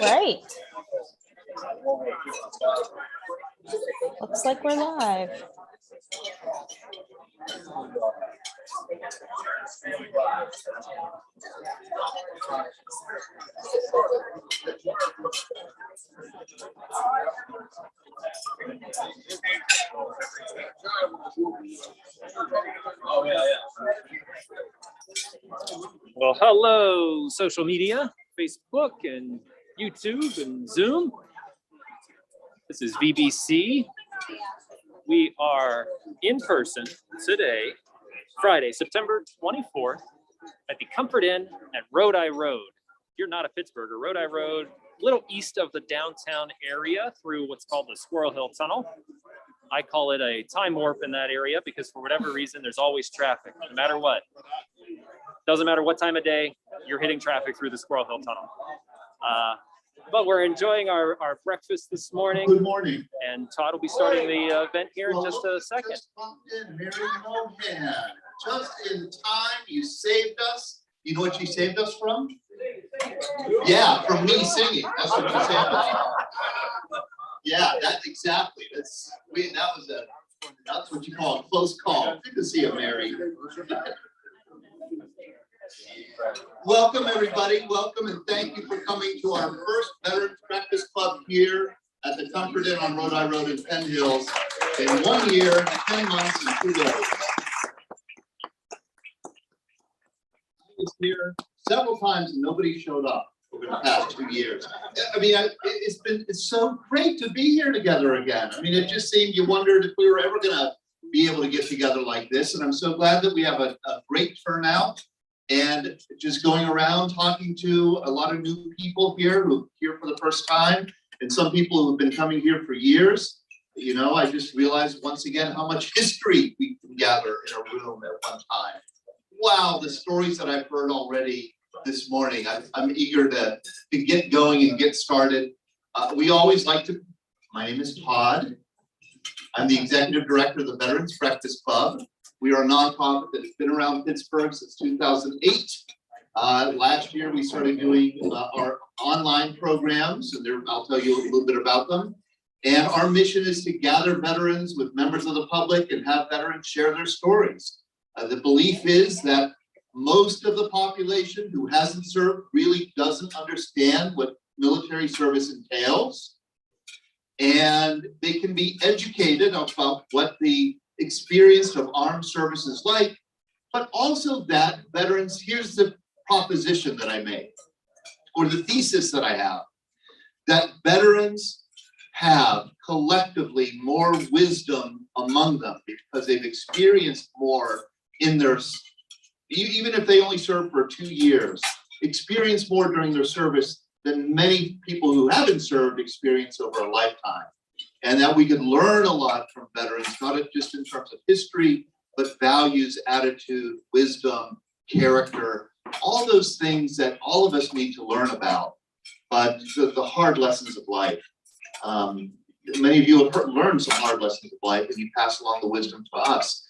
Right. Looks like we're live. Well, hello, social media, Facebook and YouTube and Zoom. This is VBC. We are in person today, Friday, September 24th, at the Comfort Inn at Rodi Road. If you're not a Pittsburgher, Rodi Road, a little east of the downtown area through what's called the Squirrel Hill Tunnel. I call it a time warp in that area because for whatever reason, there's always traffic, no matter what. Doesn't matter what time of day, you're hitting traffic through the Squirrel Hill Tunnel. But we're enjoying our breakfast this morning. Good morning. And Todd will be starting the event here in just a second. Just popped in, Mary Mohan. Just in time, you saved us. You know what you saved us from? Yeah, from me singing. That's what you saved us from. Yeah, that's exactly. That's what you call a close call. Good to see you, Mary. Welcome, everybody. Welcome, and thank you for coming to our first Veterans Breakfast Club here at the Comfort Inn on Rodi Road in Penn Hills in 1 year, 10 months, and 2 days. I was here several times and nobody showed up over the past 2 years. I mean, it's so great to be here together again. I mean, it just seemed you wondered if we were ever going to be able to get together like this, and I'm so glad that we have a great turnout. And just going around talking to a lot of new people here who are here for the first time, and some people who've been coming here for years. You know, I just realized once again how much history we can gather in a room at one time. Wow, the stories that I've heard already this morning. I'm eager to get going and get started. We always like to. My name is Todd. I'm the executive director of the Veterans Breakfast Club. We are a nonprofit that's been around Pittsburgh since 2008. Last year, we started doing our online programs, and I'll tell you a little bit about them. And our mission is to gather veterans with members of the public and have veterans share their stories. The belief is that most of the population who hasn't served really doesn't understand what military service entails. And they can be educated about what the experience of armed service is like, but also that veterans, here's the proposition that I made, or the thesis that I have, that veterans have collectively more wisdom among them because they've experienced more in their, even if they only served for 2 years, experience more during their service than many people who haven't served experience over a lifetime. And that we can learn a lot from veterans, not just in terms of history, but values, attitude, wisdom, character, all those things that all of us need to learn about, but the hard lessons of life. Many of you have learned some hard lessons of life, and you pass along the wisdom to us.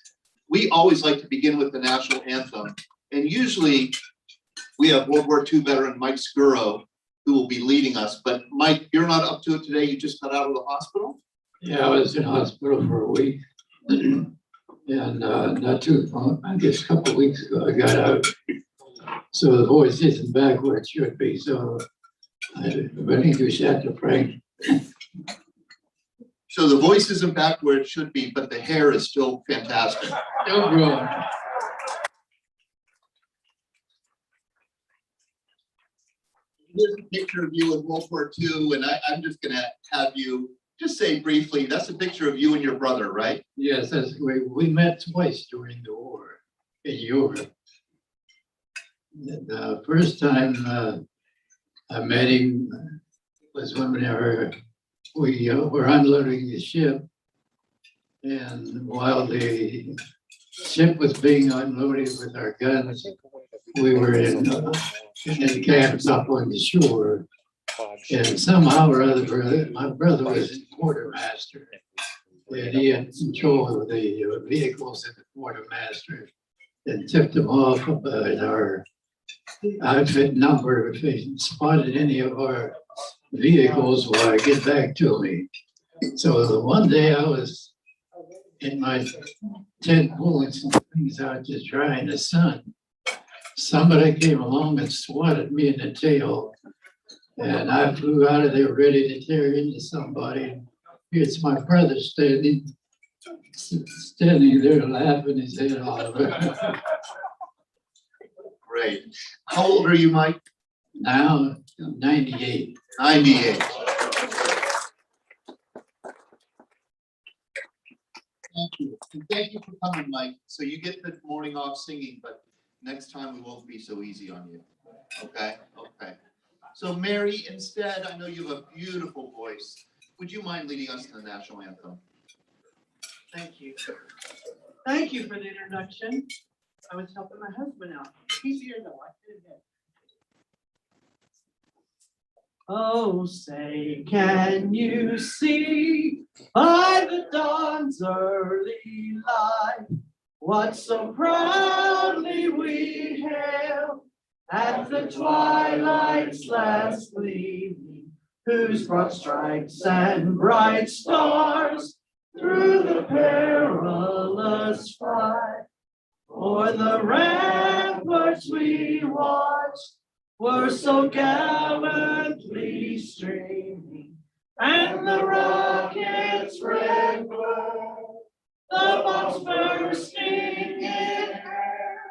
We always like to begin with the National Anthem, and usually we have World War II veteran Mike Scuro who will be leading us. But Mike, you're not up to it today. You just got out of the hospital? Yeah, I was in hospital for a week. And not too long, I guess a couple of weeks ago, I got out. So the voice isn't back where it should be. So I relinquish that to Frank. So the voice isn't back where it should be, but the hair is still fantastic. Still growing. Here's a picture of you in World War II, and I'm just going to have you just say briefly, that's a picture of you and your brother, right? Yes, that's great. We met twice during the war in Europe. The first time I met him was whenever we were unloading the ship. And while the ship was being unloaded with our guns, we were in camps up on the shore. And somehow or other, my brother was in quartermaster, and he had control of the vehicles at the quartermaster and tipped them off about our outfit number if they spotted any of our vehicles while I get back to me. So the one day I was in my tent pulling some things out to dry in the sun. Somebody came along and swatted me in the tail. And I flew out of there ready to tear into somebody. Here's my brother standing there laughing his head off. Great. How old are you, Mike? Now, I'm 98. 98. Thank you. And thank you for coming, Mike. So you get the morning off singing, but next time we won't be so easy on you. Okay? Okay. So Mary, instead, I know you have a beautiful voice. Would you mind leading us to the National Anthem? Thank you. Thank you for the introduction. I was helping my husband out. He's here though. I did it. Oh, say, can you see by the dawn's early light what so proudly we hailed at the twilight's last gleaming, whose broad stripes and bright stars through the perilous fight o'er the ramparts we watched were so gallantly streaming, and the rockets' red glow, the bombs bursting in air,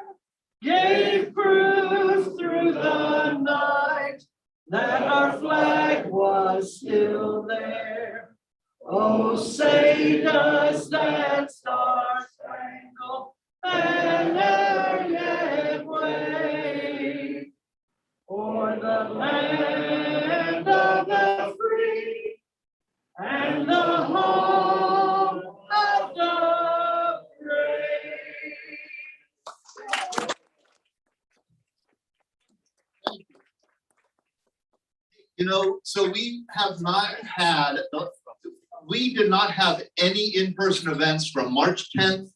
gave proof through the night that our flag was still there. Oh, say does that star-spangled banner yet wave o'er the land of the free and the home of the brave? You know, so we did not have any in-person events from March 10th,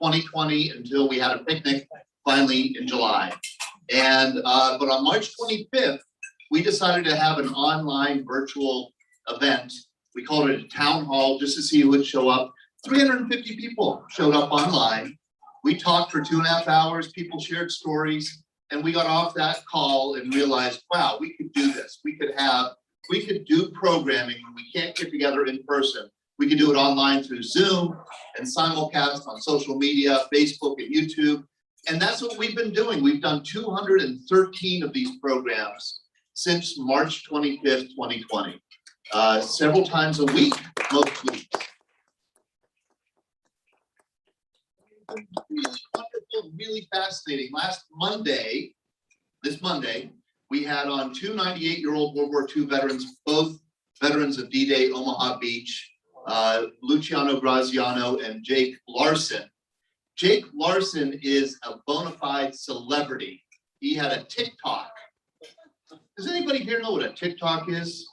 2020 until we had a picnic finally in July. And but on March 25th, we decided to have an online virtual event. We called it a town hall just to see who would show up. 350 people showed up online. We talked for 2.5 hours. People shared stories, and we got off that call and realized, wow, we could do this. We could do programming when we can't get together in person. We could do it online through Zoom and simulcast on social media, Facebook and YouTube. And that's what we've been doing. We've done 213 of these programs since March 25th, 2020. Several times a week, most weeks. Really wonderful, really fascinating. This Monday, we had on 2 98-year-old World War II veterans, both veterans of D-Day, Omaha Beach, Luciano Graziano and Jake Larson. Jake Larson is a bona fide celebrity. He had a TikTok. Does anybody here know what a TikTok is?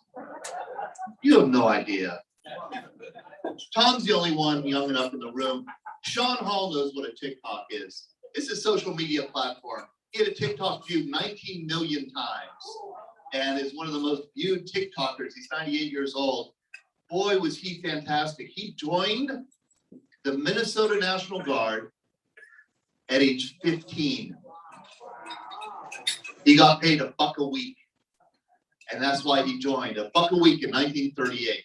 You have no idea. Tom's the only one young enough in the room. Sean Hall knows what a TikTok is. It's a social media platform. He had a TikTok viewed 19 million times and is one of the most viewed TikTokers. He's 98 years old. Boy, was he fantastic. He joined the Minnesota National Guard at age 15. He got paid $1 a week. And that's why he joined, $1 a week in 1938.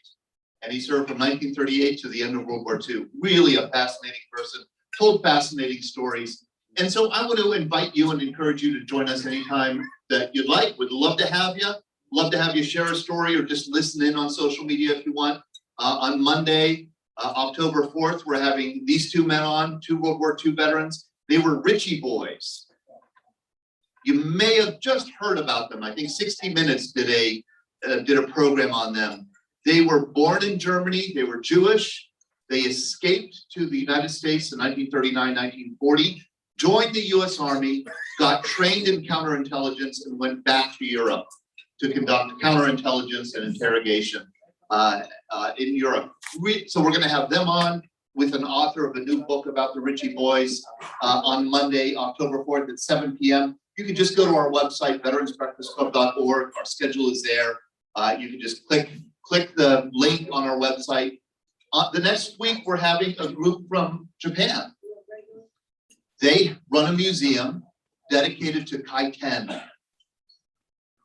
And he served from 1938 to the end of World War II. Really a fascinating person, told fascinating stories. And so I want to invite you and encourage you to join us anytime that you'd like. We'd love to have you. Love to have you share a story or just listen in on social media if you want. On Monday, October 4th, we're having these two men on, 2 World War II veterans. They were Richie Boys. You may have just heard about them. I think 60 Minutes did a program on them. They were born in Germany. They were Jewish. They escaped to the United States in 1939, 1940, joined the US Army, got trained in counterintelligence, and went back to Europe to conduct counterintelligence and interrogation in Europe. So we're going to have them on with an author of a new book about the Richie Boys on Monday, October 4th at 7 p.m. you can just go to our website, veteransbreakfastclub.org. Our schedule is there. You can just click the link on our website. The next week, we're having a group from Japan. They run a museum dedicated to Kaiten.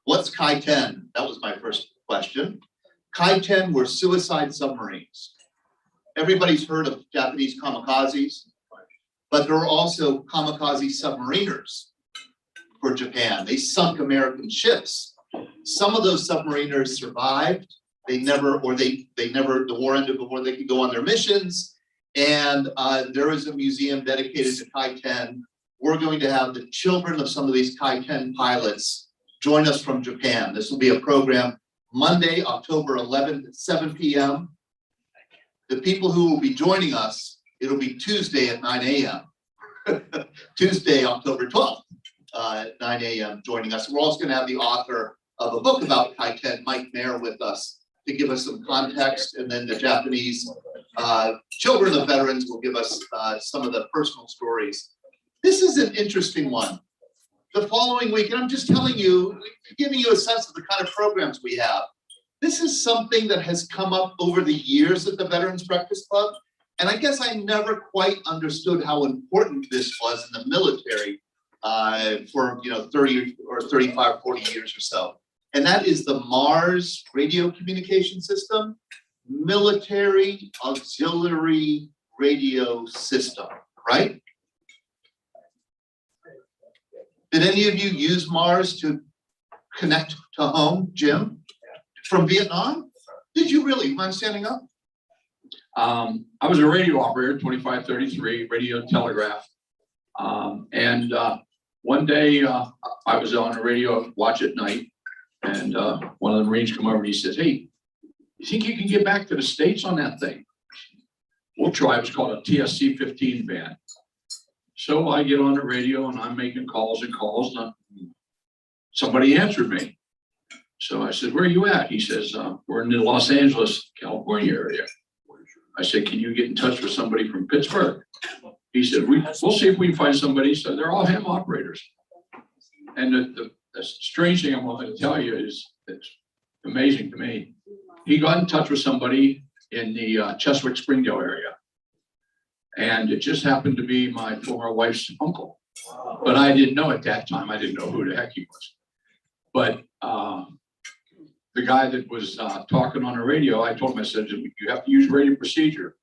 What's Kaiten? That was my first question. Kaiten were suicide submarines. Everybody's heard of Japanese kamikazes, but there are also kamikaze submariners for Japan. They sunk American ships. Some of those submariners survived. The war ended before they could go on their missions. And there is a museum dedicated to Kaiten. We're going to have the children of some of these Kaiten pilots join us from Japan. This will be a program Monday, October 11th at 7 p.m. The people who will be joining us, it'll be Tuesday at 9 a.m. Tuesday, October 12th at 9 a.m. joining us. We're also going to have the author of a book about Kaiten, Mike Mayer, with us to give us some context, and then the Japanese children of veterans will give us some of the personal stories. This is an interesting one. The following week, and I'm just telling you, giving you a sense of the kind of programs we have. This is something that has come up over the years at the Veterans Breakfast Club, and I guess I never quite understood how important this was in the military for 30 or 35, 40 years or so. And that is the MARS radio communication system, military auxiliary radio system, right? Did any of you use MARS to connect to home, Jim? From Vietnam? Did you really? Mind standing up? I was a radio operator, 2533, radio telegraph. And one day I was on a radio watch at night, and one of the Marines come over and he says, "Hey, you think you can get back to the States on that thing?" We'll try. It was called a TSC-15 band. So I get on the radio and I'm making calls and calls, and somebody answered me. So I said, "Where are you at?" He says, "We're in the Los Angeles, California area." I said, "Can you get in touch with somebody from Pittsburgh?" He said, we'll see if we can find somebody. So they're all ham operators. And the strange thing I'm going to tell you is, it's amazing to me. He got in touch with somebody in the Cheswick, Springdale area. And it just happened to be my former wife's uncle. But I didn't know at that time, I didn't know who the heck he was. But the guy that was talking on the radio, I told him, I said, "You have to use radio procedure.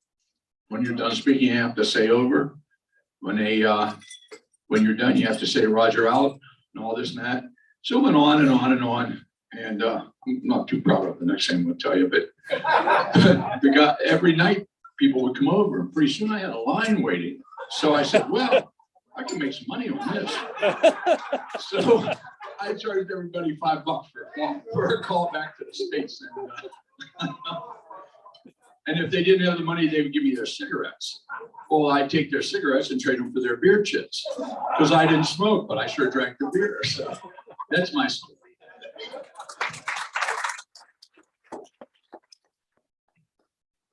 When you're done speaking, you have to say over. When you're done, you have to say Roger out," and all this and that. So it went on and on and on. And I'm not too proud of the next thing I'm going to tell you, but the guy, every night people would come over, and pretty soon I had a line waiting. So I said, "Well, I can make some money on this." So I charged everybody $5 for a call back to the States. And if they didn't have the money, they would give me their cigarettes. Well, I'd take their cigarettes and trade them for their beer chits, because I didn't smoke, but I sure drank the beer. So that's my story.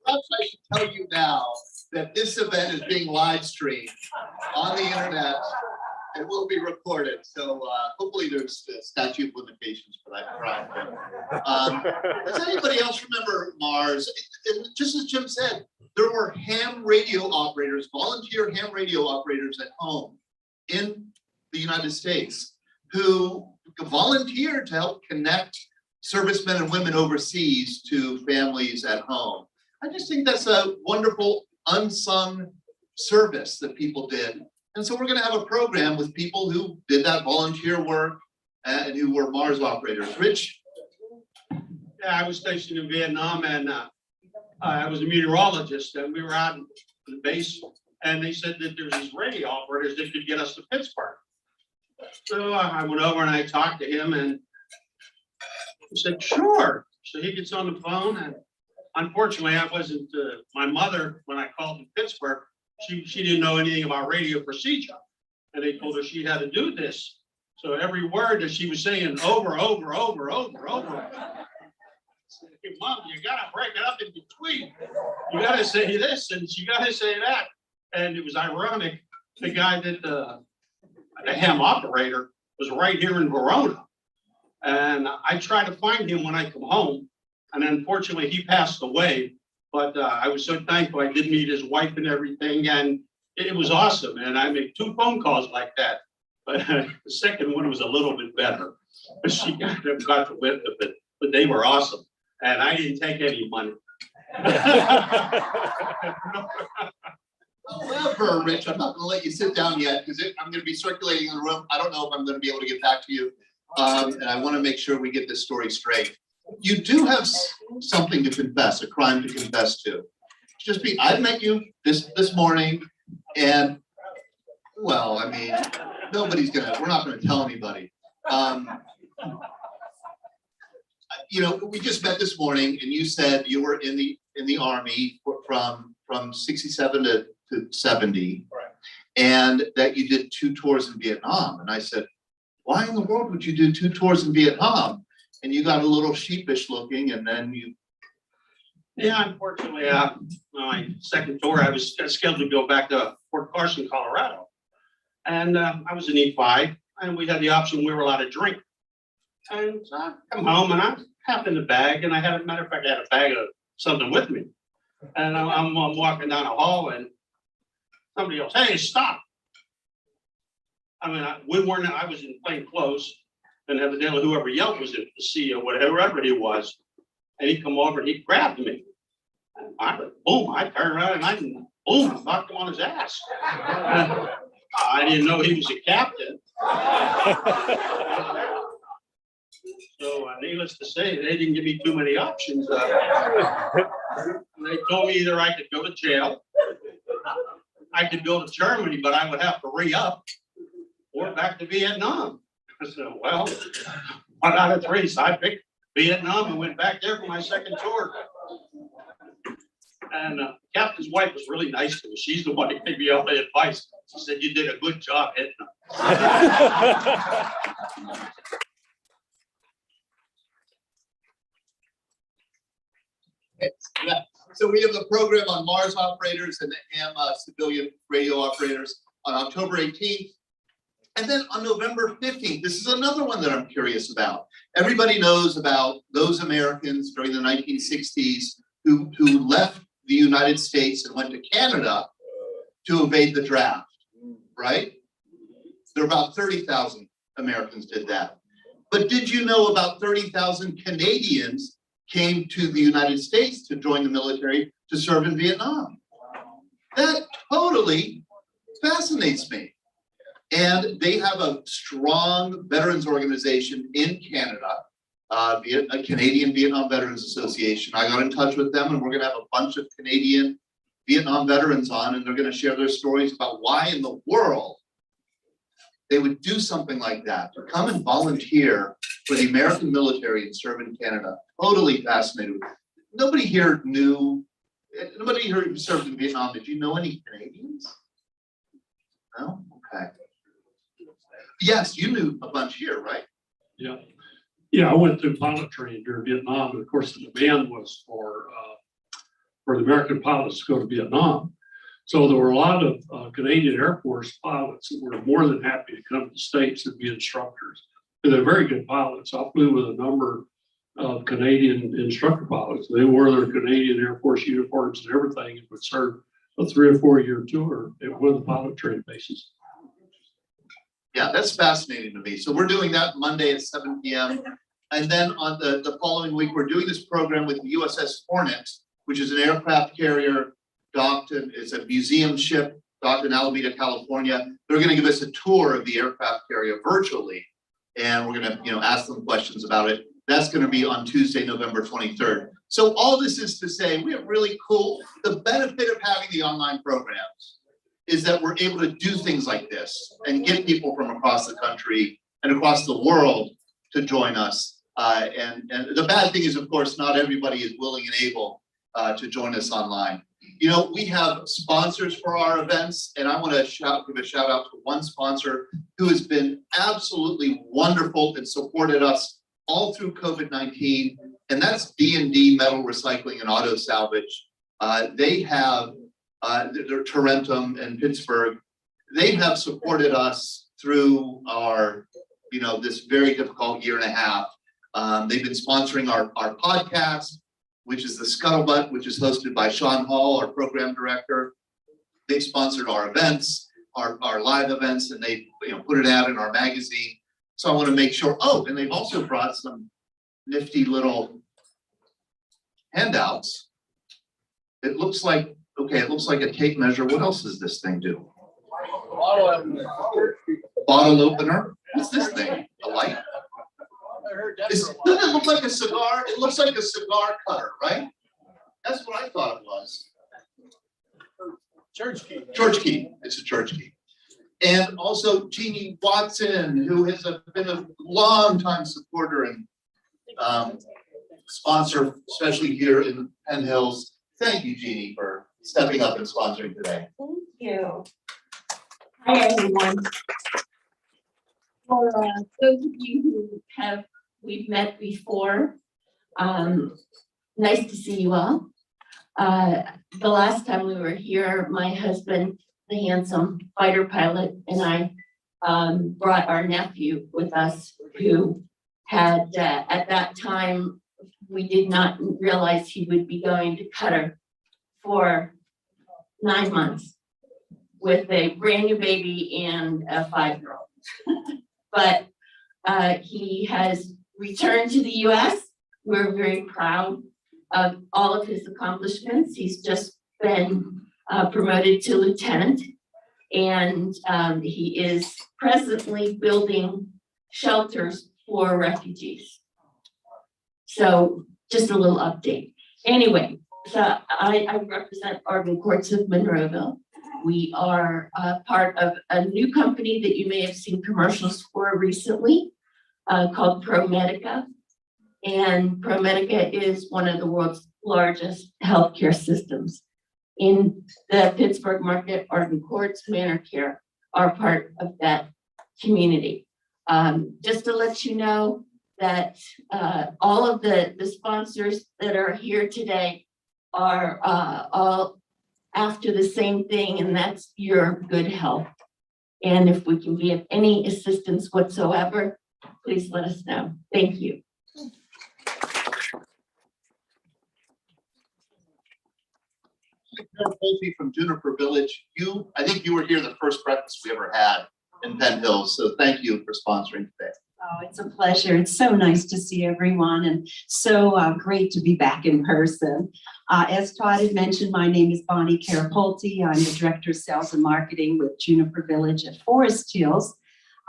Perhaps I should tell you now that this event is being live streamed on the internet and will be recorded. So hopefully there's a statute of limitations for that crime. Does anybody else remember Mars? Just as Jim said, there were ham radio operators, volunteer ham radio operators at home in the United States who volunteered to help connect servicemen and women overseas to families at home. I just think that's a wonderful unsung service that people did. And so we're going to have a program with people who did that volunteer work and who were Mars operators. Rich? Yeah, I was stationed in Vietnam, and I was a meteorologist, and we were out in the base, and they said that there's these radio operators that could get us to Pittsburgh. So I went over and I talked to him, and he said, "Sure." So he gets on the phone, and unfortunately, I wasn't, my mother, when I called to Pittsburgh, she didn't know anything about radio procedure. And they told her she had to do this. So every word that she was saying over. I said, "Hey, Mom, you gotta break it up in between. You gotta say this and you gotta say that." And it was ironic, the guy that, the ham operator, was right here in Verona. And I tried to find him when I come home, and unfortunately he passed away. But I was so thankful I did meet his wife and everything, and it was awesome. And I made 2 phone calls like that. But the second one was a little bit better. But she got the whip of it, but they were awesome. And I didn't take any money. However, Rich, I'm not gonna let you sit down yet because I'm gonna be circulating in the room. I don't know if I'm gonna be able to get back to you. And I wanna make sure we get this story straight. You do have something to confess, a crime to confess to. I met you this morning and, well, I mean, we're not gonna tell anybody. You know, we just met this morning and you said you were in the Army from 67 to 70. Right. And that you did 2 tours in Vietnam. And I said, why in the world would you do 2 tours in Vietnam? And you got a little sheepish looking and then you. Yeah, unfortunately, my second tour, I was scheduled to go back to Fort Carson, Colorado. And I was in E5 and we had the option, we were allowed to drink. And so I come home and I have in the bag, and I had, a matter of fact, I had a bag of something with me. And I'm walking down a hall and somebody else, hey, stop. I mean, I was in plain clothes, and evidently whoever yelled was the CEO, whatever he was. And he come over and he grabbed me. And I turned around and I knocked him on his ass. I didn't know he was a captain. So needless to say, they didn't give me too many options. They told me either I could go to jail, I could go to Germany, but I would have to re-up, or back to Vietnam. I said, well, 1 out of 3. So I picked Vietnam and went back there for my second tour. And Captain's wife was really nice to me. She's the one that gave me all the advice. She said, you did a good job hitting them. So we have a program on Mars operators and the AM civilian radio operators on October 18th. And then on November 15th, this is another one that I'm curious about. Everybody knows about those Americans during the 1960s who left the United States and went to Canada to evade the draft, right? There are about 30,000 Americans did that. But did you know about 30,000 Canadians came to the United States to join the military to serve in Vietnam? That totally fascinates me. And they have a strong veterans organization in Canada, a Canadian Vietnam Veterans Association. I got in touch with them and we're gonna have a bunch of Canadian Vietnam veterans on, and they're gonna share their stories about why in the world they would do something like that, to come and volunteer for the American military and serve in Canada. Totally fascinated. Nobody here who served in Vietnam, did you know any Canadians? No? Okay. Yes, you knew a bunch here, right? Yeah. Yeah, I went through pilot training during Vietnam, and of course the demand was for the American pilots to go to Vietnam. So there were a lot of Canadian Air Force pilots that were more than happy to come to the States and be instructors. And they're very good pilots. I flew with a number of Canadian instructor pilots. They wore their Canadian Air Force uniforms and everything, and would serve a 3 or 4 year tour at one of the pilot training bases. Yeah, that's fascinating to me. So we're doing that Monday at 7 p.m. And then on the following week, we're doing this program with the USS Hornet, which is an aircraft carrier docked, and it's a museum ship docked in Alameda, California. They're going to give us a tour of the aircraft carrier virtually, and we're going to, ask them questions about it. That's going to be on Tuesday, November 23rd. So all this is to say, we are really cool. The benefit of having the online programs is that we're able to do things like this and get people from across the country and across the world to join us. And the bad thing is, of course, not everybody is willing and able to join us online. We have sponsors for our events, and I want to give a shout out to one sponsor who has been absolutely wonderful and supported us all through COVID-19, and that's D&D Metal Recycling and Auto Salvage. They have they're Tarentum and Pittsburgh. They have supported us through our this very difficult year and a half. They've been sponsoring our podcast, which is the Scuttlebutt, which is hosted by Sean Hall, our program director. They've sponsored our events, our live events, and they put it out in our magazine. So I want to make sure. Oh, and they've also brought some nifty little handouts. It looks like a tape measure. What else does this thing do? Bottle opener. What's this thing? A light? Doesn't it look like a cigar? It looks like a cigar cutter, right? That's what I thought it was. Church key. Church key. It's a church key. And also Jeannie Watson, who has been a long-time supporter and sponsor, especially here in Penn Hills. Thank you, Jeannie, for stepping up and sponsoring today. Thank you. Hi, everyone. For those of you we've met before, nice to see you all. The last time we were here, my husband, the handsome fighter pilot, and I brought our nephew with us who had, at that time, we did not realize he would be going to Qatar for 9 months with a brand new baby and a 5-year-old. But he has returned to the US. We're very proud of all of his accomplishments. He's just been promoted to lieutenant, and he is presently building shelters for refugees. So just a little update. Anyway, so I represent Arden Courts of Monroeville. We are part of a new company that you may have seen commercials for recently called ProMedica. And ProMedica is one of the world's largest healthcare systems. In the Pittsburgh market, Arden Courts, Manor Care are part of that community. Just to let you know that all of the sponsors that are here today are all after the same thing, and that's your good health. And if we can be of any assistance whatsoever, please let us know. Thank you. Penn Pulte from Juniper Village. I think you were here the first breakfast we ever had in Penn Hills, so thank you for sponsoring today. Oh, it's a pleasure. It's so nice to see everyone, and so great to be back in person. As Todd had mentioned, my name is Bonnie Carapulte. I'm the Director of Sales and Marketing with Juniper Village at Forest Hills.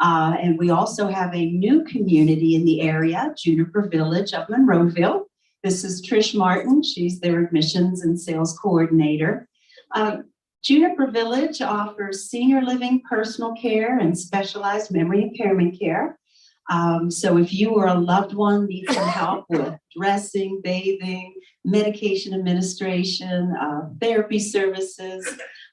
And we also have a new community in the area, Juniper Village of Monroeville. This is Trish Martin. She's their admissions and sales coordinator. Juniper Village offers senior living, personal care, and specialized memory impairment care. So if you or a loved one needs some help with dressing, bathing, medication administration, therapy services,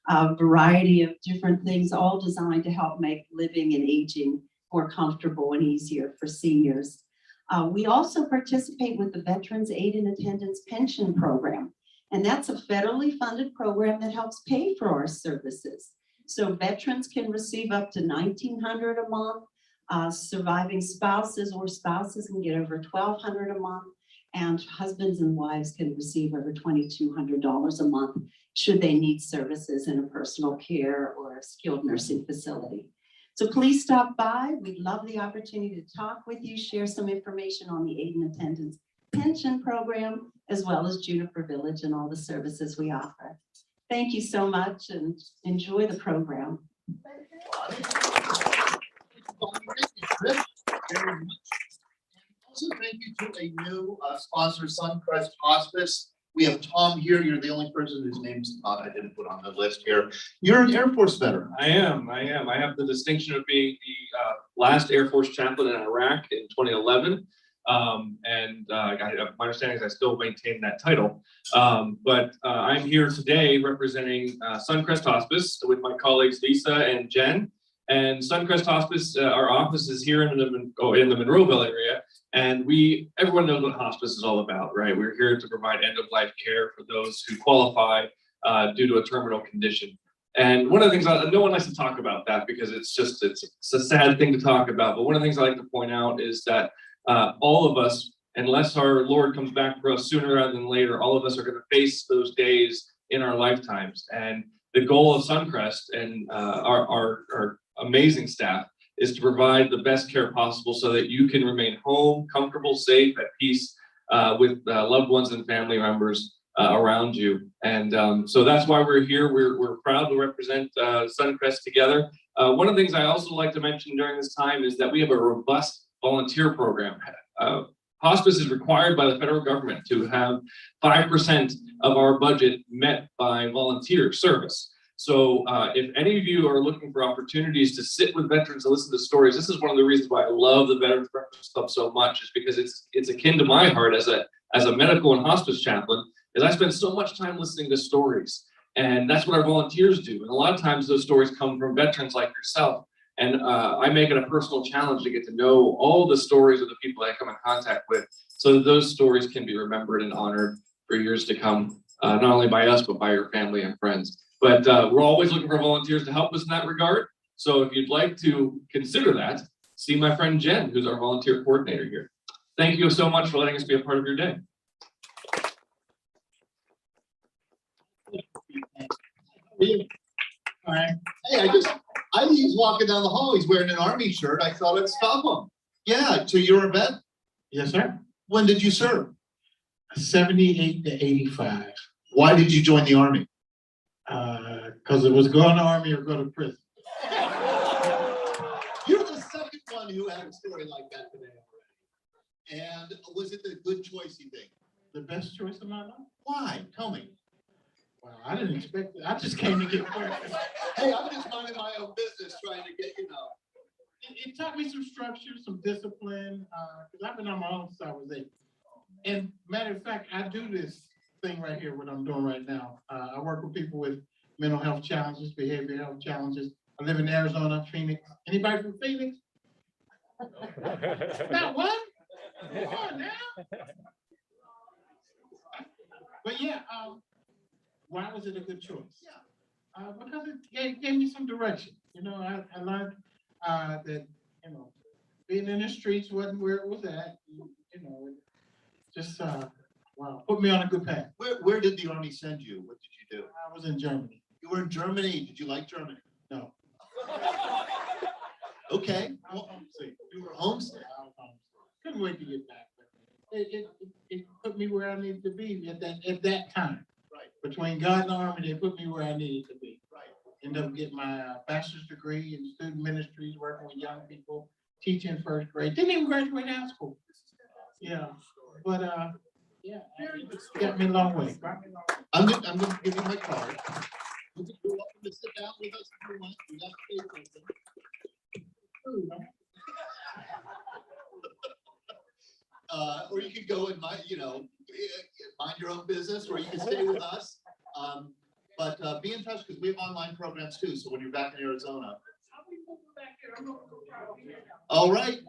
a variety of different things, all designed to help make living and aging more comfortable and easier for seniors. We also participate with the Veterans Aid and Attendance Pension Program, and that's a federally funded program that helps pay for our services. So veterans can receive up to $1,900 a month. Surviving spouses can get over $1,200 a month, and husbands and wives can receive over $2,200 a month should they need services in a personal care or a skilled nursing facility. So please stop by. We'd love the opportunity to talk with you, share some information on the Aid and Attendance Pension Program, as well as Juniper Village and all the services we offer. Thank you so much and enjoy the program. Also, thank you to a new sponsor, Suncrest Hospice. We have Tom here. You're the only person whose name's I didn't put on the list here. You're an Air Force veteran. I am. I have the distinction of being the last Air Force chaplain in Iraq in 2011. My understanding is I still maintain that title. But I'm here today representing Suncrest Hospice with my colleagues Lisa and Jen. And Suncrest Hospice, our office is here in the Monroeville area, and everyone knows what hospice is all about, right? We're here to provide end-of-life care for those who qualify due to a terminal condition. And one of the things, no one likes to talk about that because it's a sad thing to talk about. But one of the things I like to point out is that all of us, unless our Lord comes back for us sooner rather than later, all of us are going to face those days in our lifetimes. And the goal of Suncrest and our amazing staff is to provide the best care possible so that you can remain home, comfortable, safe, at peace with loved ones and family members around you. And so that's why we're here. We're proud to represent Suncrest together. One of the things I also like to mention during this time is that we have a robust volunteer program. Hospice is required by the federal government to have 5% of our budget met by volunteer service. So if any of you are looking for opportunities to sit with veterans and listen to stories, this is one of the reasons why I love the Veterans Breakfast Club so much, is because it's akin to my heart as a medical and hospice chaplain, is I spend so much time listening to stories. And that's what our volunteers do. And a lot of times those stories come from veterans like yourself. And I make it a personal challenge to get to know all the stories of the people I come in contact with, so that those stories can be remembered and honored for years to come, not only by us, but by your family and friends. But we're always looking for volunteers to help us in that regard. So if you'd like to consider that, see my friend Jen, who's our volunteer coordinator here. Thank you so much for letting us be a part of your day. All right. Hey, he's walking down the hall. He's wearing an Army shirt. I thought I'd stop him. Yeah, so you're a vet? Yes, sir. When did you serve? 78 to 85. Why did you join the Army? Because it was go in the Army or go to prison. You're the second one who had a story like that today already. And was it a good choice, you think? The best choice of my life? Why? Tell me. Well, I didn't expect it. I just came to get work. Hey, I'm just minding my own business, trying to get, It taught me some structure, some discipline, because I've been on my own since I was 8. And matter of fact, I do this thing right here, what I'm doing right now. I work with people with mental health challenges, behavioral health challenges. I live in Arizona, Phoenix. Anybody from Phoenix? Not one? Come on now. But yeah, why was it a good choice? Because it gave me some direction. I learned that, being in the streets wasn't where it was at. Just put me on a good path. Where did the Army send you? What did you do? I was in Germany. You were in Germany. Did you like Germany? No. Okay. I was homesick. You were homesick. I was homesick. Couldn't wait to get back. It put me where I needed to be at that time. Right. Between God and the Army, they put me where I needed to be. Right. Ended up getting my bachelor's degree in student ministries, working with young people, teaching first grade. Didn't even graduate high school. Yeah. But it got me a long way. I'm going to give you my card. You're welcome to sit down with us if you want. We got space open. Or you could go and mind your own business, or you can stay with us. But be in touch, because we have online programs too. So when you're back in Arizona. All right.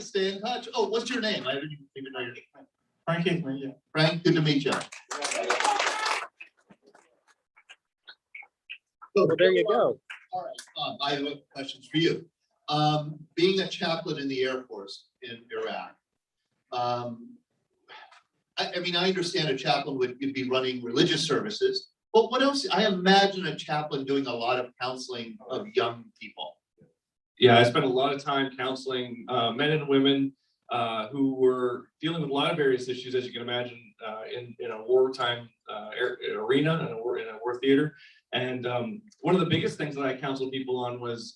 Stay in touch. Oh, what's your name? I didn't even know your name. Frank Hickman, yeah. Frank, good to meet you. Well, there you go. All right. I have questions for you. Being a chaplain in the Air Force in Iraq, I understand a chaplain would be running religious services, but what else? I imagine a chaplain doing a lot of counseling of young people. Yeah, I spent a lot of time counseling men and women who were dealing with a lot of various issues, as you can imagine, in a wartime arena, in a war theater. And one of the biggest things that I counseled people on was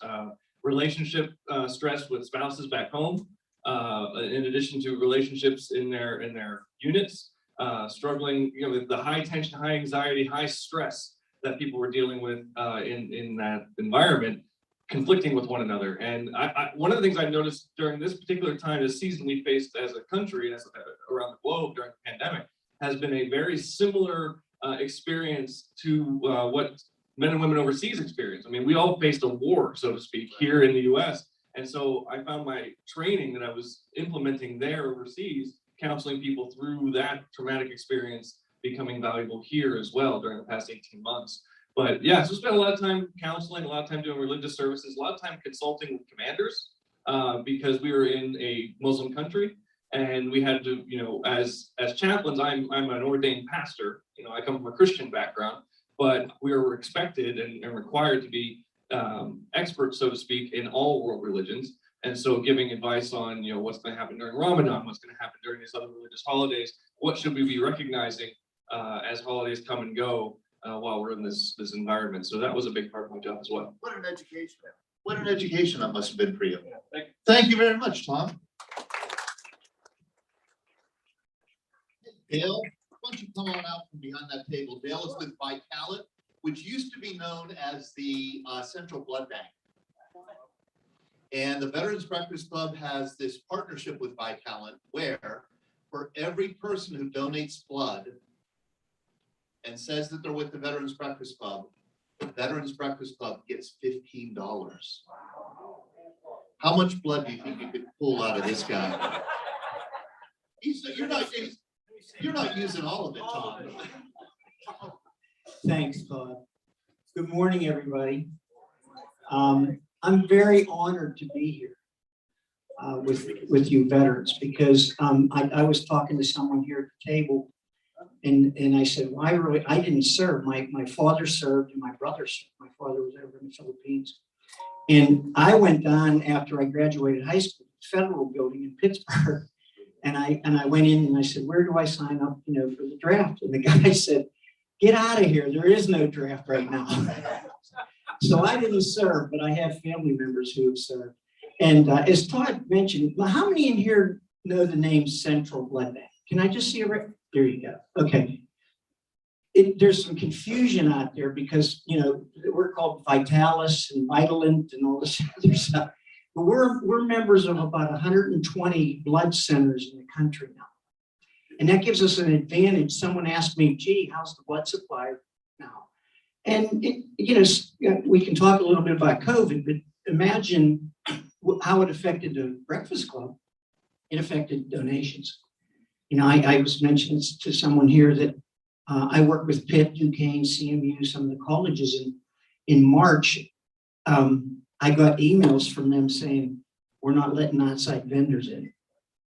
relationship stress with spouses back home, in addition to relationships in their units, struggling, with the high tension, high anxiety, high stress that people were dealing with in that environment, conflicting with one another. And one of the things I noticed during this particular time, this season we faced as a country, as around the globe during the pandemic, has been a very similar experience to what men and women overseas experience. We all faced a war, so to speak, here in the US. And so I found my training that I was implementing there overseas, counseling people through that traumatic experience, becoming valuable here as well during the past 18 months. But yeah, so spent a lot of time counseling, a lot of time doing religious services, a lot of time consulting with commanders, because we were in a Muslim country and we had to, as chaplains, I'm an ordained pastor, I come from a Christian background, but we were expected and required to be experts, so to speak, in all world religions. And so giving advice on, what's going to happen during Ramadan, what's going to happen during these other religious holidays, what should we be recognizing as holidays come and go while we're in this environment. So that was a big part of my job as well. What an education. What an education that must have been for you. Thank you very much, Tom. Dale, why don't you come on out from behind that table? Dale is with Vitalit, which used to be known as the Central Blood Bank. And the Veterans Breakfast Club has this partnership with Vitalit where for every person who donates blood and says that they're with the Veterans Breakfast Club, the Veterans Breakfast Club gets $15. How much blood do you think you could pull out of this guy? You're not using all of it, Tom. Thanks, Todd. Good morning, everybody. I'm very honored to be here with you veterans because I was talking to someone here at the table and I said, well, I didn't serve. My father served and my brother served. My father was over in the Philippines. And I went down after I graduated high school, federal building in Pittsburgh. And I went in and I said, where do I sign up, for the draft? And the guy said, get out of here. There is no draft right now. So I didn't serve, but I have family members who have served. And as Todd mentioned, how many in here know the name Central Blood Bank? Can I just see it? There you go. Okay. There's some confusion out there because, we're called Vitalis and Vitalent and all this other stuff. But we're members of about 120 blood centers in the country now. And that gives us an advantage. Someone asked me, gee, how's the blood supply now? And, we can talk a little bit about COVID, but imagine how it affected the Breakfast Club. It affected donations. I was mentioning to someone here that I work with Pitt, Duquesne, CMU, some of the colleges. And in March, I got emails from them saying, we're not letting outside vendors in.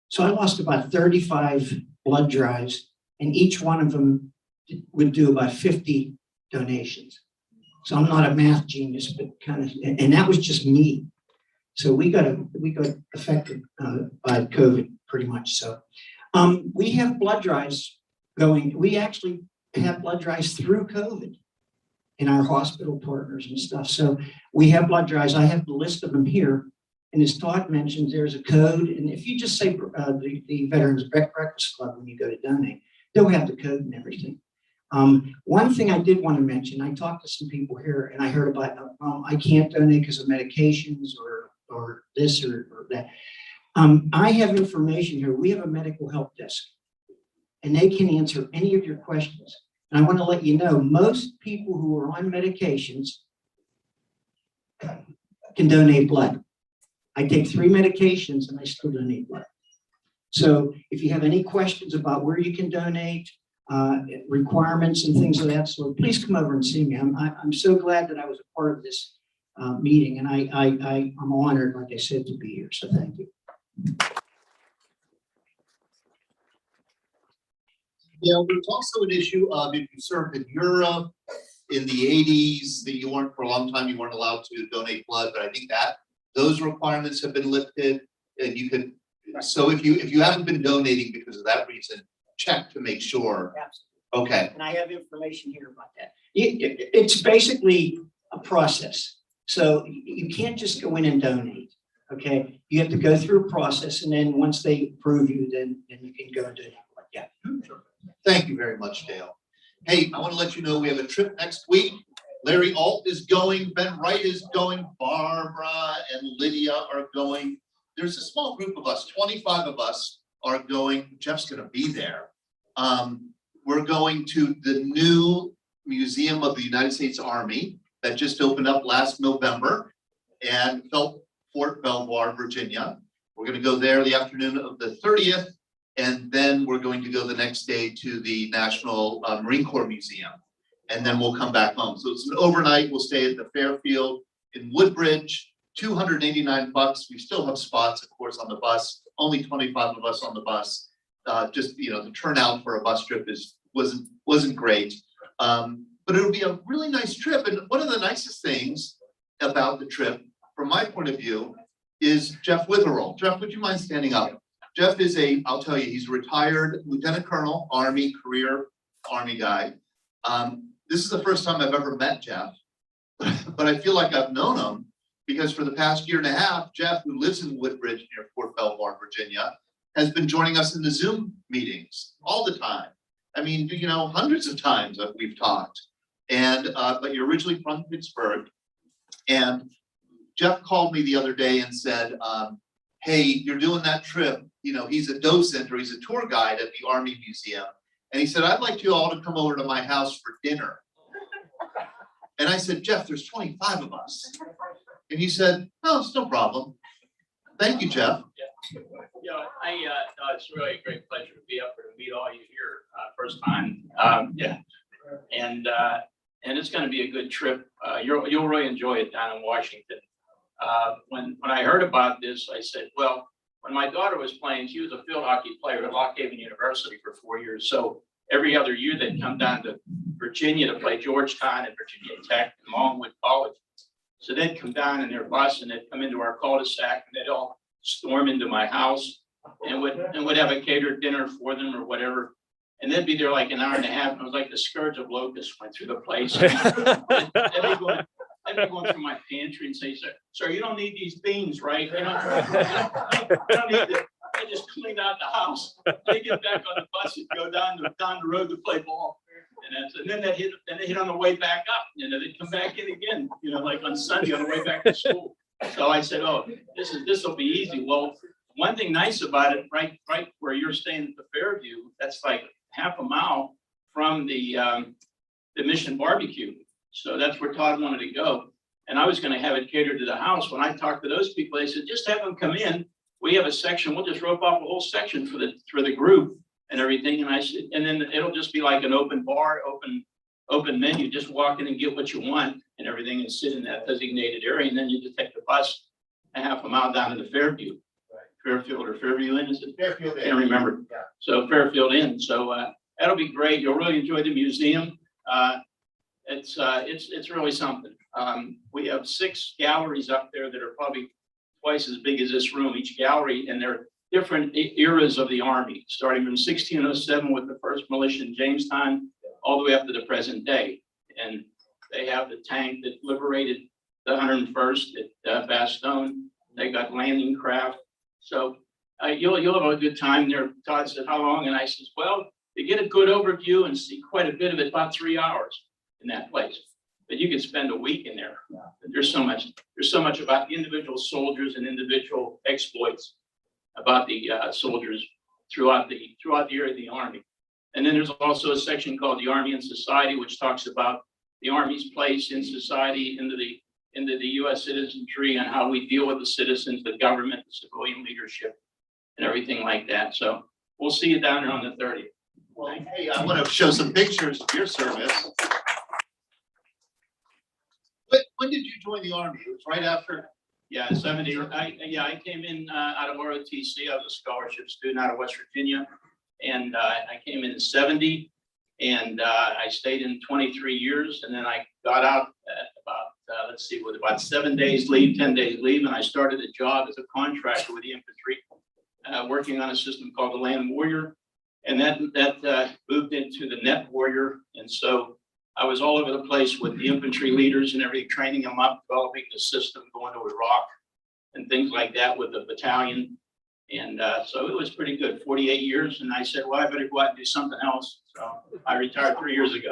So I lost about 35 blood drives, and each one of them would do about 50 donations. So I'm not a math genius, but and that was just me. So we got affected by COVID pretty much. So we have blood drives going. We actually have blood drives through COVID in our hospital partners and stuff. So we have blood drives. I have the list of them here. And as Todd mentioned, there's a code. And if you just say the Veterans Breakfast Club when you go to donate, they'll have the code and everything. One thing I did want to mention, I talked to some people here and I heard about, I can't donate because of medications or this or that. I have information here. We have a medical help desk and they can answer any of your questions. And I want to let you know, most people who are on medications can donate blood. I take 3 medications and I still donate blood. So if you have any questions about where you can donate, requirements and things of that sort, please come over and see me. I'm so glad that I was a part of this meeting, and I'm honored, like I said, to be here. So thank you. Yeah, there's also an issue of if you served in Europe in the 80s, that you weren't for a long time, you weren't allowed to donate blood, but I think that those requirements have been lifted, and you can. So if you haven't been donating because of that reason, check to make sure. Absolutely. Okay. And I have information here about that. It's basically a process. So you can't just go in and donate. Okay. You have to go through a process, and then once they approve you, then you can go and donate. Yeah. Thank you very much, Dale. Hey, I want to let you know we have a trip next week. Larry Alt is going, Ben Wright is going, Barbara and Lydia are going. There's a small group of us, 25 of us are going. Jeff's going to be there. We're going to the new Museum of the United States Army that just opened up last November and Fort Belvoir, Virginia. We're going to go there the afternoon of the 30th. And then we're going to go the next day to the National Marine Corps Museum. and then we'll come back home. So it's an overnight. We'll stay at the Fairfield in Woodbridge, $289. We still have spots, of course, on the bus. Only 25 of us on the bus. Just, you know, the turnout for a bus trip wasn't great. But it'll be a really nice trip. And one of the nicest things about the trip, from my point of view, is Jeff Witherell. Jeff, would you mind standing up? Jeff is I'll tell you, he's a retired Lieutenant Colonel, Army, career Army guy. This is the first time I've ever met Jeff, but I feel like I've known him because for the past year and a half, Jeff, who lives in Woodbridge near Fort Belvoir, Virginia, has been joining us in the Zoom meetings all the time. I mean, you know, hundreds of times that we've talked. And, but you're originally from Pittsburgh. And Jeff called me the other day and said, hey, you're doing that trip. You know, he's a docent or he's a tour guide at the Army Museum. And he said, I'd like you all to come over to my house for dinner. And I said, Jeff, there's 25 of us. And he said, oh, it's no problem. Thank you, Jeff. Yeah, it's really a great pleasure to be up here to meet all you here first time. Yeah, and it's going to be a good trip. You'll really enjoy it down in Washington. When I heard about this, I said, well, when my daughter was playing, she was a field hockey player at Lock Haven University for 4 years. So every other year they'd come down to Virginia to play Georgetown and Virginia Tech and Longwood College. So they'd come down in their bus and they'd come into our cul-de-sac and they'd all storm into my house and would have a catered dinner for them or whatever. And they'd be there like an hour and a half. And it was like the scourge of locusts went through the place. I'd be going through my pantry and say, sir, you don't need these beans, right? You don't need this. I just cleaned out the house. They get back on the bus and go down the road to play ball. And then they hit on the way back up. You know, they'd come back in again, you know, like on Sunday on the way back to school. So I said, oh, this will be easy. Well, one thing nice about it, right where you're staying at the Fairview, that's like half a mile from the Mission Barbecue. So that's where Todd wanted to go. And I was going to have it catered to the house. When I talked to those people, they said, just have them come in. We have a section. We'll just rope off a whole section for the group and everything. And I said, and then it'll just be like an open bar, open menu. Just walk in and get what you want and everything and sit in that designated area. And then you just take the bus a half a mile down to the Fairview. Fairfield or Fairview Inn, is it? Fairfield Inn. Can't remember. Yeah. So Fairfield Inn. So that'll be great. You'll really enjoy the museum. It's really something. We have 6 galleries up there that are probably twice as big as this room, each gallery, and they're different eras of the Army, starting from 1607 with the 1st Militia in Jamestown, all the way up to the present day. And they have the tank that liberated the 101st at Bastogne. They got landing craft. So you'll have a good time there. Todd said, how long? And I said, well, to get a good overview and see quite a bit of it, about 3 hours in that place. But you can spend a week in there. There's so much about the individual soldiers and individual exploits about the soldiers throughout the year of the Army. And then there's also a section called the Army and Society, which talks about the Army's place in society, into the U.S. citizenry, and how we deal with the citizens, the government, the civilian leadership, and everything like that. So we'll see you down there on the 30th. Well, hey, I want to show some pictures of your service. But when did you join the Army? It was right after. Yeah, 70. I came in out of ROTC. I was a scholarship student out of West Virginia, and I came in 70, and I stayed in 23 years, and then I got out at with about 7 days leave, 10 days leave, and I started a job as a contractor with the infantry, working on a system called the Land Warrior, and that moved into the Net Warrior, and so I was all over the place with the infantry leaders and everything, training them up, developing the system, going to Iraq and things like that with the battalion. And so it was pretty good, 48 years. And I said, well, I better go out and do something else. So I retired 3 years ago.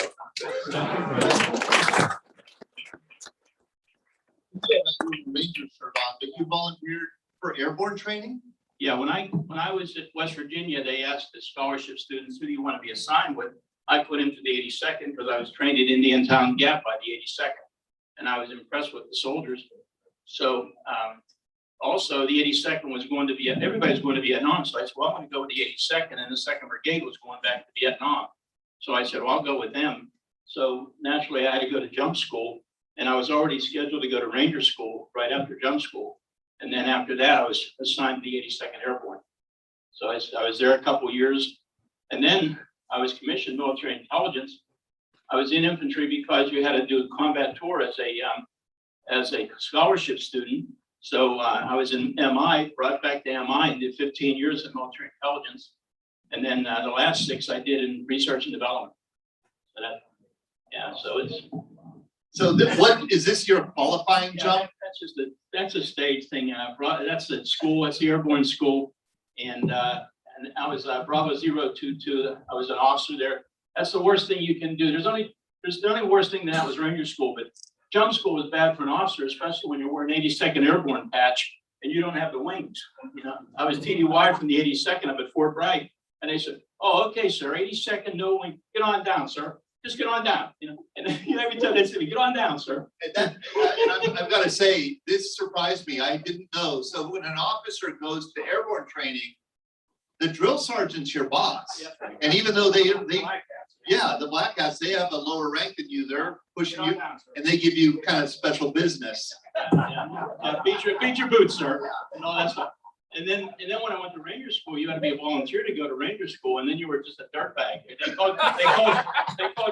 Ranger shirt on, but you volunteered for airborne training? Yeah, when I was at West Virginia, they asked the scholarship students, who do you want to be assigned with? I put into the 82nd because I was trained at Indiantown Gap by the 82nd, and I was impressed with the soldiers. So also the 82nd was going to be, everybody's going to Vietnam. So I said, well, I'm going to go with the 82nd, and the 2nd Brigade was going back to Vietnam. So I said, well, I'll go with them. So naturally, I had to go to jump school, and I was already scheduled to go to Ranger School right after jump school. And then after that, I was assigned to the 82nd Airborne. So I was there a couple of years, and then I was commissioned military intelligence. I was in infantry because you had to do a combat tour as a scholarship student. So I was in MI, brought back to MI, and did 15 years of military intelligence. And then the last 6 I did in research and development. So that, yeah, so it's. So what, is this your qualifying jump? That's a stage thing. That's the school, that's the airborne school. And I was Bravo 022. I was an officer there. That's the worst thing you can do. There's the only worst thing that was Ranger School, but jump school was bad for an officer, especially when you're wearing 82nd Airborne patch and you don't have the wings. You know, I was TDY from the 82nd up at Fort Bragg, and they said, "Oh, okay, sir, 82nd, no wing. Get on down, sir. Just get on down." You know, and every time they said, "Get on down, sir." And I've got to say, this surprised me. I didn't know. So when an officer goes to airborne training, the drill sergeant's your boss. And even though the black hats, they have a lower rank than you. They're pushing you, and they give you kind of special business. Beat your boots, sir, and all that stuff. And then when I went to Ranger School, you had to be a volunteer to go to Ranger School, and then you were just a dirtbag. They called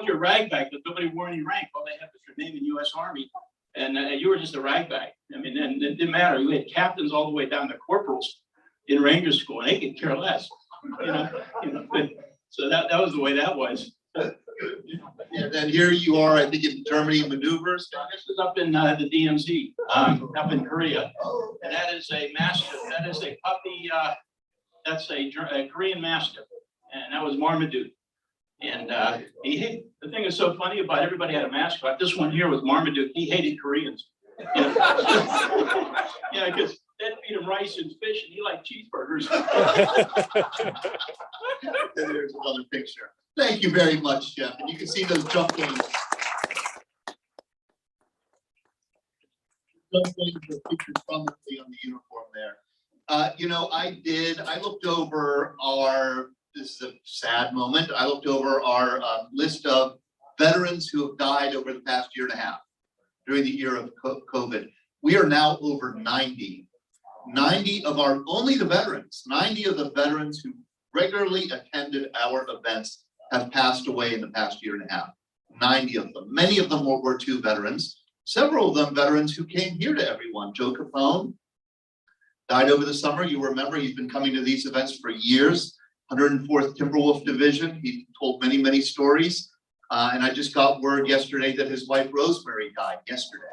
you a ragbag, but nobody wore any rank. All they had was your name in U.S. Army, and you were just a ragbag. I mean, then it didn't matter. You had captains all the way down to corporals in Ranger School, and they could care less. You know. So that was the way that was. And then here you are, I think, in Germany maneuvers. This is up in the DMZ, up in Korea. And that is a Mastiff. That is a puppy. That's a Korean Mastiff. And that was Marmaduke. And the thing is so funny about everybody had a mascot. This one here was Marmaduke. He hated Koreans. Yeah, because they'd feed him rice and fish, and he liked cheeseburgers. There's another picture. Thank you very much, Jeff. And you can see those jump games. Jump games are featured prominently on the uniform there. I looked over this is a sad moment. I looked over our list of veterans who have died over the past year and a half during the year of COVID. We are now over 90. 90 of only the veterans, 90 of the veterans who regularly attended our events have passed away in the past year and a half. 90 of them. Many of them World War II veterans. Several of them veterans who came here to everyone. Joe Capone died over the summer. You remember, he's been coming to these events for years. 104th Timberwolf Division. He told many, many stories. And I just got word yesterday that his wife Rosemary died yesterday.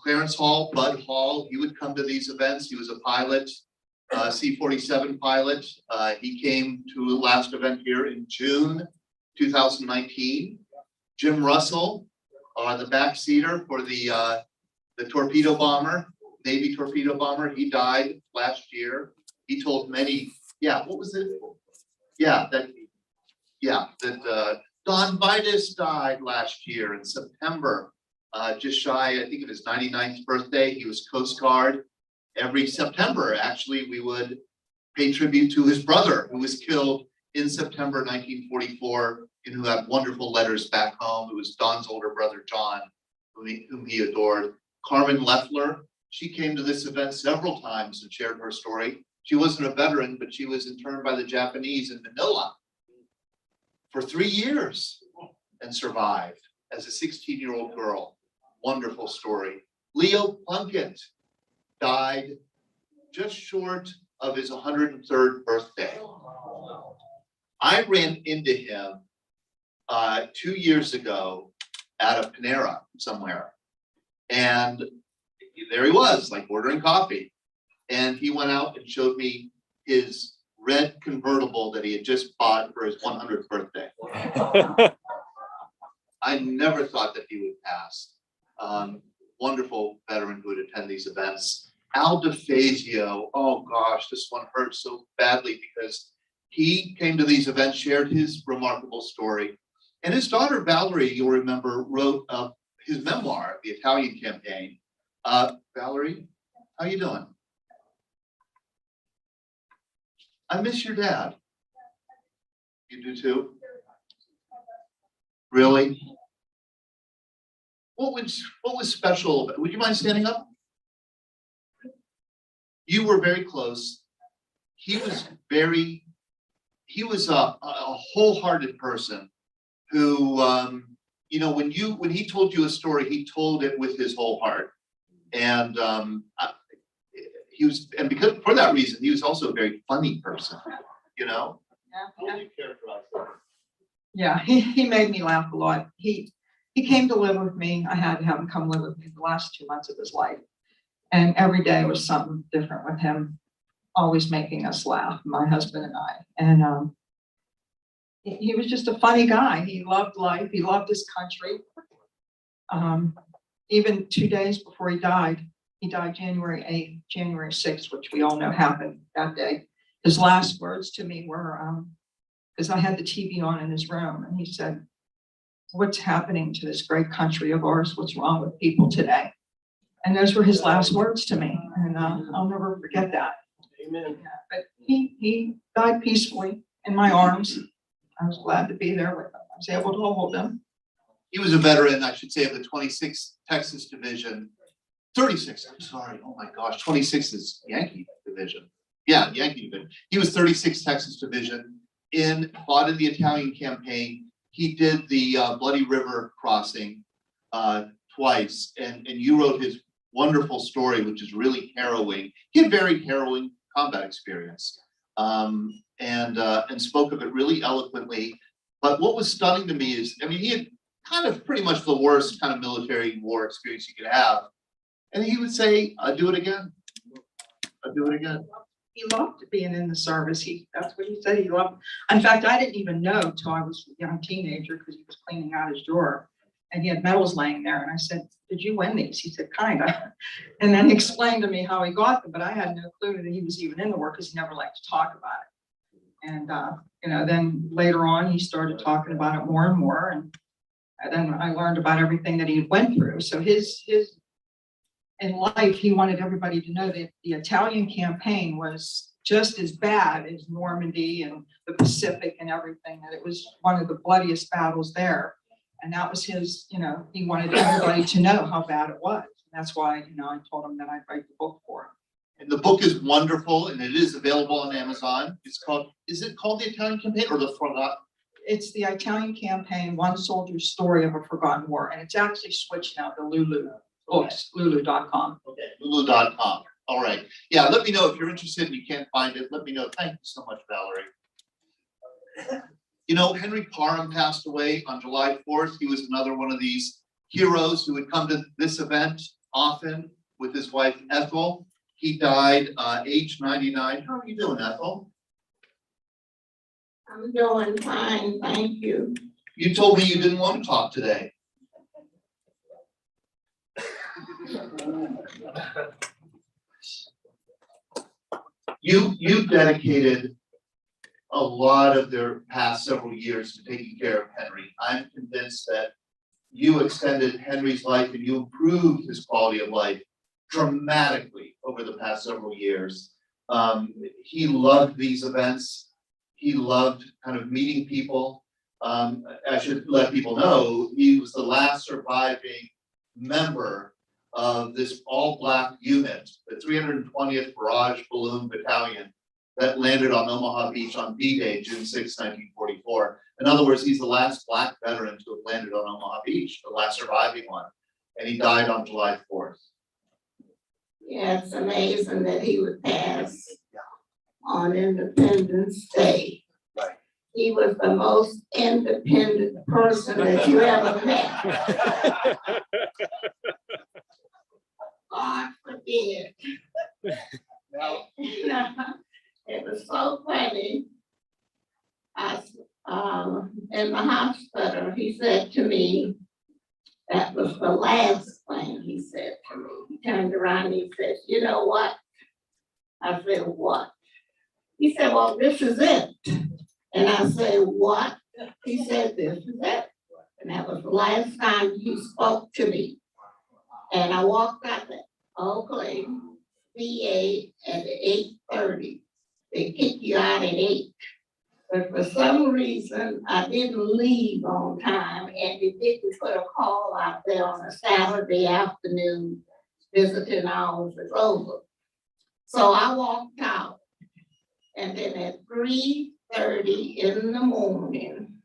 Clarence Hall, Bud Hall, he would come to these events. He was a pilot, C-47 pilot. He came to a last event here in June 2019. Jim Russell, the backseater for the torpedo bomber, Navy torpedo bomber. He died last year. He told many, what was it? That Don Vitus died last year in September, just shy, I think, of his 99th birthday. He was Coast Guard. Every September, actually, we would pay tribute to his brother, who was killed in September 1944, and who had wonderful letters back home. It was Don's older brother, John, whom he adored. Carmen Leffler, she came to this event several times and shared her story. She wasn't a veteran, but she was interned by the Japanese in Manila for 3 years and survived as a 16-year-old girl. Wonderful story. Leo Plunkett died just short of his 103rd birthday. I ran into him 2 years ago at a Panera somewhere. And there he was, like ordering coffee. And he went out and showed me his red convertible that he had just bought for his 100th birthday. I never thought that he would pass. Wonderful veteran who would attend these events. Al DeFazio, oh gosh, this one hurts so badly because he came to these events, shared his remarkable story. And his daughter Valerie, you'll remember, wrote his memoir, The Italian Campaign. Valerie, how you doing? I miss your dad. You do too? Really? What was special? Would you mind standing up? You were very close. He was a wholehearted person who, you know, when he told you a story, he told it with his whole heart. And and because for that reason, he was also a very funny person, you know? How would you characterize that? Yeah, he made me laugh a lot. He came to live with me. I had to have him come live with me the last 2 months of his life. And every day was something different with him, always making us laugh, my husband and I. And he was just a funny guy. He loved life. He loved his country. Even 2 days before he died January 8th, January 6th, which we all know happened that day. His last words to me were, because I had the TV on in his room, and he said, "What's happening to this great country of ours? What's wrong with people today?" And those were his last words to me, and I'll never forget that. Amen. Yeah, but he died peacefully in my arms. I was glad to be there with him. I was able to hold him. He was a veteran, I should say, of the 26th Texas Division. 36, I'm sorry. Oh my gosh, 26 is Yankee Division. Yeah, Yankee Division. He was 36th Texas Division, fought in the Italian campaign. He did the Bloody River crossing twice, and you wrote his wonderful story, which is really harrowing. He had very harrowing combat experience, and spoke of it really eloquently. But what was stunning to me is, I mean, he had kind of pretty much the worst kind of military war experience you could have. And he would say, "I'd do it again. I'd do it again." He loved being in the service. That's what he said he loved. In fact, I didn't even know till I was a young teenager, because he was cleaning out his drawer and he had medals laying there. And I said, "Did you win these?" He said, "Kinda." And then he explained to me how he got them, but I had no clue that he was even in the war, because he never liked to talk about it. And, you know, then later on, he started talking about it more and more. And then I learned about everything that he went through. So in life, he wanted everybody to know that the Italian campaign was just as bad as Normandy and the Pacific and everything, that it was one of the bloodiest battles there. And that was his, you know, he wanted everybody to know how bad it was. And that's why, you know, I told him that I'd write the book for him. And the book is wonderful, and it is available on Amazon. Is it called The Italian Campaign or The Forgotten? It's The Italian Campaign, One Soldier's Story of a Forgotten War. And it's actually switched now to Lulu Books, lulu.com. Okay, lulu.com. All right. Yeah, let me know if you're interested and you can't find it. Let me know. Thank you so much, Valerie. You know, Henry Parham passed away on July 4th. He was another one of these heroes who would come to this event often with his wife, Ethel. He died age 99. How are you doing, Ethel? I'm doing fine, thank you. You told me you didn't want to talk today. You dedicated a lot of their past several years to taking care of Henry. I'm convinced that you extended Henry's life and you improved his quality of life dramatically over the past several years. He loved these events. He loved kind of meeting people. I should let people know, he was the last surviving member of this all-black unit, the 320th Barrage Balloon Battalion that landed on Omaha Beach on D-Day, June 6, 1944. In other words, he's the last black veteran to have landed on Omaha Beach, the last surviving one. And he died on July 4th. Yeah, it's amazing that he would pass on Independence Day. Right. He was the most independent person that you ever met. God forbid. It was so funny. In the hospital, he said to me, that was the last thing he said to me. He turned around and he said, "You know what?" I said, "What?" He said, "Well, this is it." And I said, "What?" He said, "This is it." And that was the last time he spoke to me. And I walked out the Oakley VA at 8:30. They kick you out at 8. But for some reason, I didn't leave on time and it didn't put a call out there on a Saturday afternoon, visiting hours is over. So I walked out and then at 3:30 in the morning,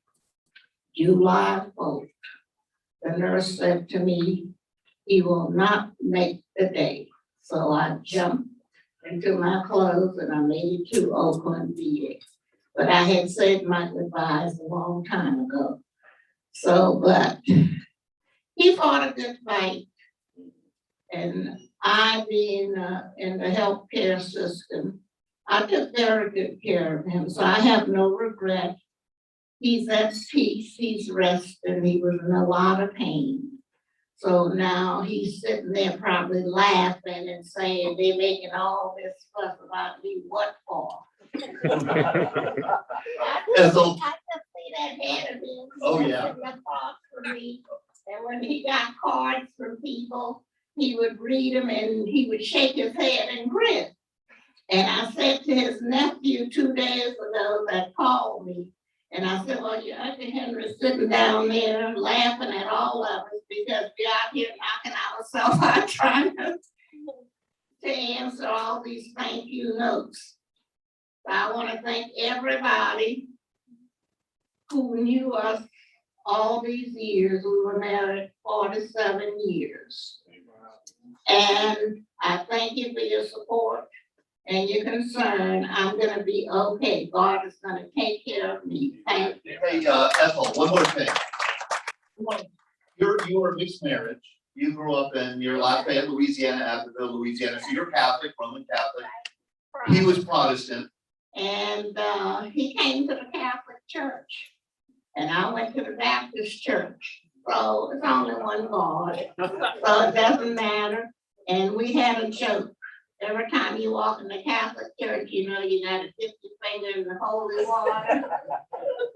July 4th, the nurse said to me, he will not make the day. So I jumped into my clothes and I made it to Oakland, VA. But I had said my goodbyes a long time ago. So, but he fought a good fight. And I, being in the healthcare system, I took very good care of him. So I have no regret. He's at peace, he's resting, he was in a lot of pain. So now he's sitting there probably laughing and saying, they're making all this fuss about me, what for? I just see that head of him. Oh, yeah. sitting across from me. And when he got cards from people, he would read them and he would shake his head and grin. And I said to his nephew 2 days ago that called me, and I said, well, your Uncle Henry's sitting down there laughing at all of us because we're out here knocking ourselves out trying to answer all these thank you notes. So I want to thank everybody who knew us all these years. We were married 47 years. And I thank you for your support and your concern. I'm gonna be okay. God is gonna take care of me. Thank you. Hey, Ethel, one more thing. You're a mixed marriage. You grew up in your Lafayette, Louisiana, Abbeville, Louisiana. So you're Catholic, Roman Catholic. He was Protestant. And he came to the Catholic Church. And I went to the Baptist Church. So it's only one God. So it doesn't matter. And we had a joke. Every time you walk in the Catholic Church, you know you got to dip your finger in the holy water.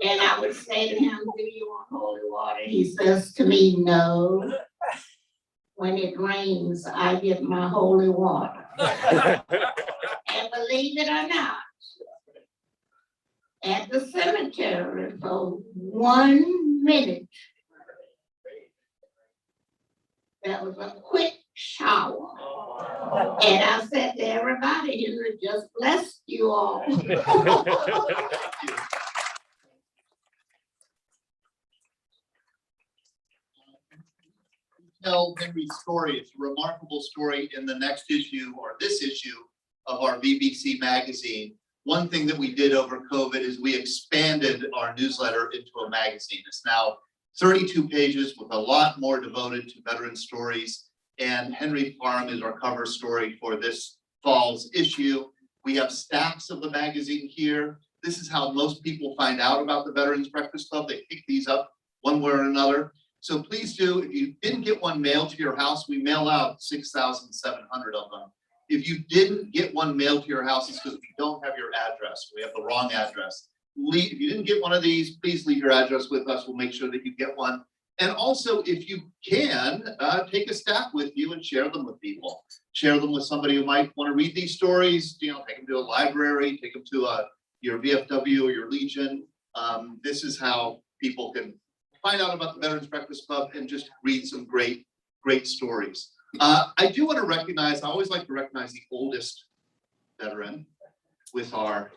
And I would say to him, do you want holy water? He says to me, no. When it rains, I get my holy water. And believe it or not, at the cemetery for 1 minute, that was a quick shower. And I said to everybody, he just blessed you all. Tell Henry's story. It's a remarkable story in the next issue or this issue of our BBC magazine. One thing that we did over COVID is we expanded our newsletter into a magazine. It's now 32 pages with a lot more devoted to veteran stories. And Henry Farm is our cover story for this fall's issue. We have stacks of the magazine here. This is how most people find out about the Veterans Breakfast Club. They pick these up one way or another. So please do, if you didn't get one mailed to your house, we mail out 6,700 of them. If you didn't get one mailed to your house, it's because we don't have your address. We have the wrong address. If you didn't get one of these, please leave your address with us. We'll make sure that you get one. And also, if you can, take a stack with you and share them with people. Share them with somebody who might want to read these stories. You know, take them to a library, take them to your VFW or your Legion. This is how people can find out about the Veterans Breakfast Club and just read some great stories. I do want to recognize, I always like to recognize the oldest veteran with our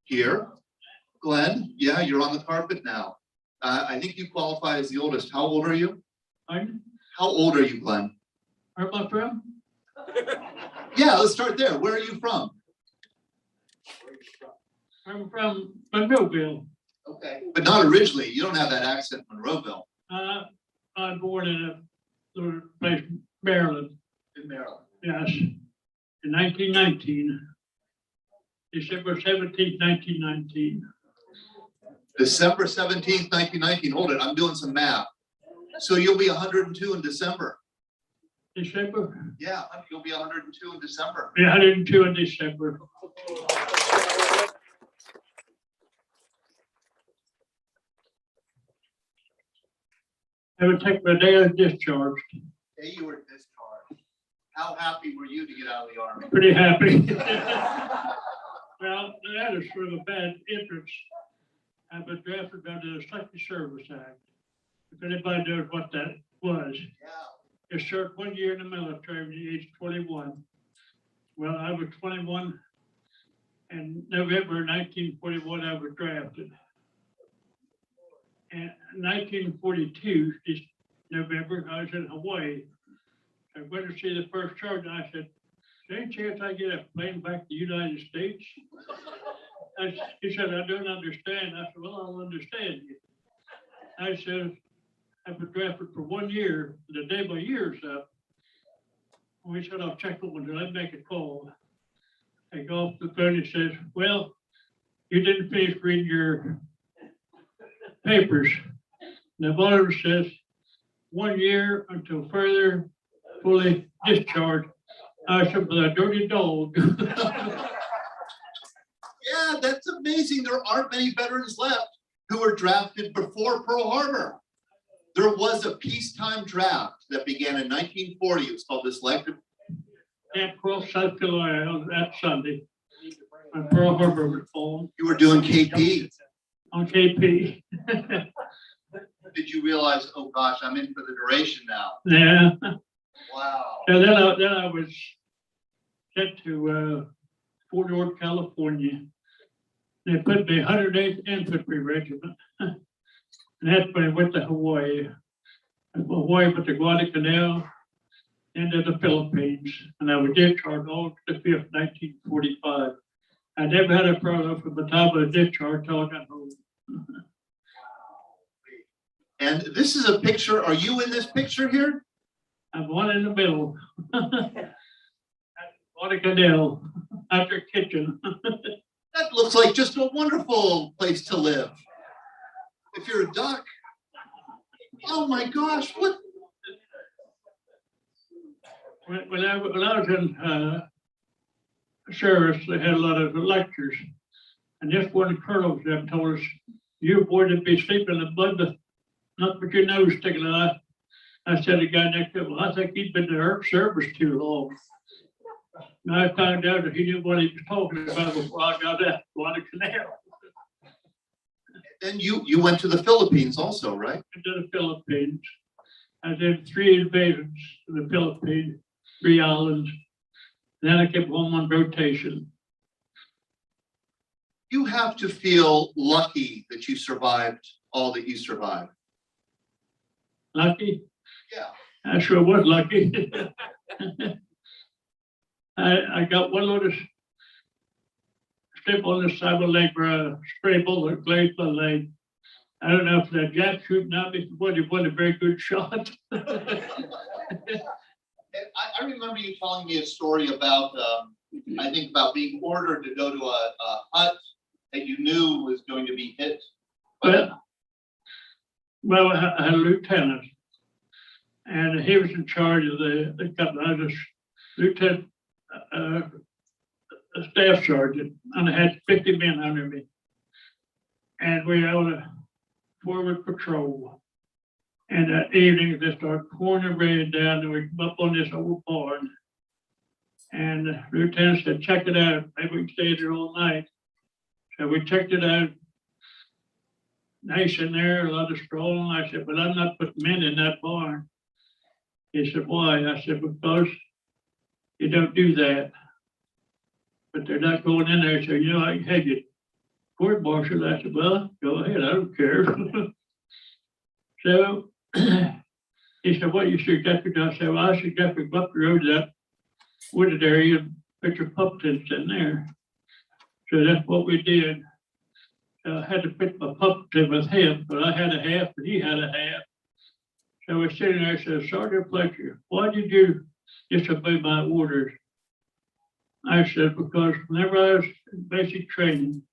here. Glenn, yeah, you're on the carpet now. I think you qualify as the oldest. How old are you? How old are you, Glenn? Where am I from? Yeah, let's start there. Where are you from? I'm from Monroeville. Okay. But not originally. You don't have that accent, Monroeville. I'm born in a little place, Maryland. In Maryland. Yes, in 1919, December 17th, 1919. December 17th, 1919. Hold it, I'm doing some math. So you'll be 102 in December. December? Yeah, you'll be 102 in December. Yeah, 102 in December. I would take my day of discharged. Day you were discharged. How happy were you to get out of the Army? Pretty happy. Well, that is sort of a bad entrance. I was drafted under the Selective Service Act. If anybody knows what that was. I served 1 year in the military at the age of 21. Well, I was 21, and November 1941, I was drafted. And 1942, this November, I was in Hawaii. I went to see the first sergeant. I said, "Is there any chance I get a plane back to the United States?" He said, "I don't understand." I said, "Well, I'll understand you." I said, "I was drafted for 1 year. The day my year's up." We said, "I'll check over until I make a call." I go off the phone and says, "Well, you didn't finish reading your papers." And the bottom says, 1 year until further fully discharged. I said, "But a dirty dog." Yeah, that's amazing. There aren't many veterans left who were drafted before Pearl Harbor. There was a peacetime draft that began in 1940. It was called the Selective. Camp Cross, South Carolina, on that Sunday. When Pearl Harbor was formed. You were doing KP. On KP. Did you realize, oh gosh, I'm in for the duration now? Yeah. Wow. And then I was sent to Fort Ord, California. They put me 108th Infantry Regiment. And that's when I went to Hawaii. Hawaii went to Guadalcanal, into the Philippines. And I was discharged August the 5th, 1945. I never had a problem from the time of the discharge till I got home. And this is a picture. Are you in this picture here? I'm one in the middle. Guadalcanal, after kitchen. That looks like just a wonderful place to live. If you're a duck. Oh my gosh, what? When I was in service, they had a lot of lectures. And this one colonel them told us, "You boys would be sleeping in the blood, not with your nose sticking out." I said to the guy next to him, "Well, I think he'd been in the service too long." And I found out that he knew what he was talking about before I got that Guadalcanal. Then you went to the Philippines also, right? Into the Philippines. I did 3 invasions in the Philippines, 3 islands. Then I kept home on rotation. You have to feel lucky that you survived all that you survived. Lucky? Yeah. I sure was lucky. I got one little strip on the side of the leg where a stray bullet glazed my leg. I don't know if that Jack shooting at me, but it wasn't a very good shot. I remember you telling me a story about, I think about being ordered to go to a hut that you knew was going to be hit. Well, I had a lieutenant, and he was in charge of the company. I was a lieutenant, a staff sergeant, and I had 50 men under me. And we were on a forward patrol. And that evening, they started pouring the rain down, and we come up on this old barn. And the lieutenant said, "Check it out. Maybe we can stay there all night." So we checked it out. Nice in there, a lot of straw. And I said, "But I'm not putting men in that barn." He said, "Why?" I said, "Because you don't do that." But they're not going in there, so you know I can have you court martial. I said, "Well, go ahead, I don't care." So he said, "What you suggest we do?" I said, "Well, I suggest we go up the road to that wooded area and put your pup tents in there." So that's what we did. I had to put my pup tent with him, but I had a half and he had a half. So we're sitting there and said, "Sergeant Fletcher, why did you disobey my orders?" I said, "Because whenever I was in basic training,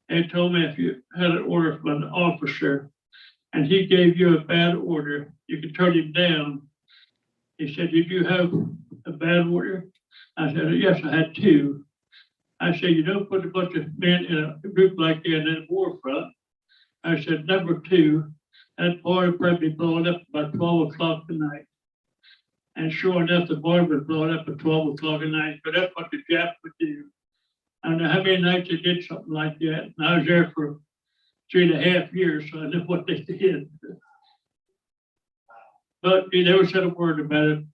they told me if you had an order from an officer and he gave you a bad order, you could turn him down." He said, "Did you have a bad order?" I said, "Yes, I had 2. I said, "You don't put a bunch of men in a group like that in a war front." I said, "Number 2, that barn would probably be blowing up about 12 o'clock at night." And sure enough, the barn was blowing up at 12 o'clock at night, but that's what the Japs would do. I don't know how many nights they did something like that. And I was there for 3.5 years, so I know what they did. But he never said a word about it.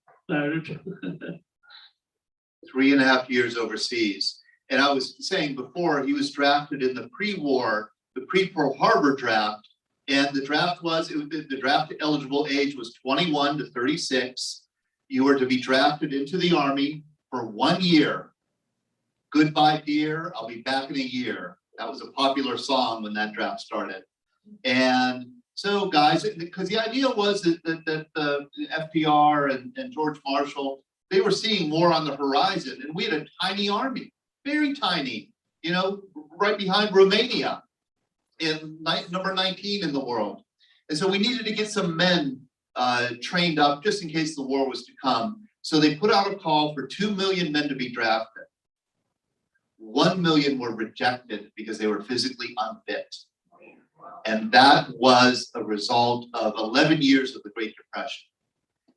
3.5 years overseas. And I was saying before, he was drafted in the pre-war, the pre-Pearl Harbor draft. And the draft was, the draft eligible age was 21 to 36. You were to be drafted into the Army for 1 year. Goodbye, dear, I'll be back in a year. That was a popular song when that draft started. And so guys, because the idea was that the FDR and George Marshall, they were seeing war on the horizon, and we had a tiny army, very tiny, you know, right behind Romania in number 19 in the world. And so we needed to get some men trained up just in case the war was to come. So they put out a call for 2 million men to be drafted. 1 million were rejected because they were physically unfit. And that was a result of 11 years of the Great Depression.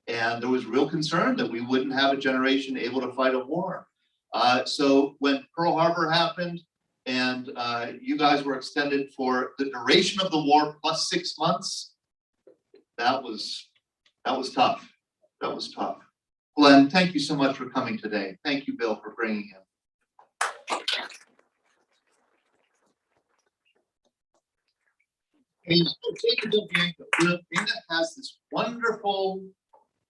And there was real concern that we wouldn't have a generation able to fight a war. So when Pearl Harbor happened and you guys were extended for the duration of the war plus 6 months, that was tough. That was tough. Glenn, thank you so much for coming today. Thank you, Bill, for bringing him. Dana has this wonderful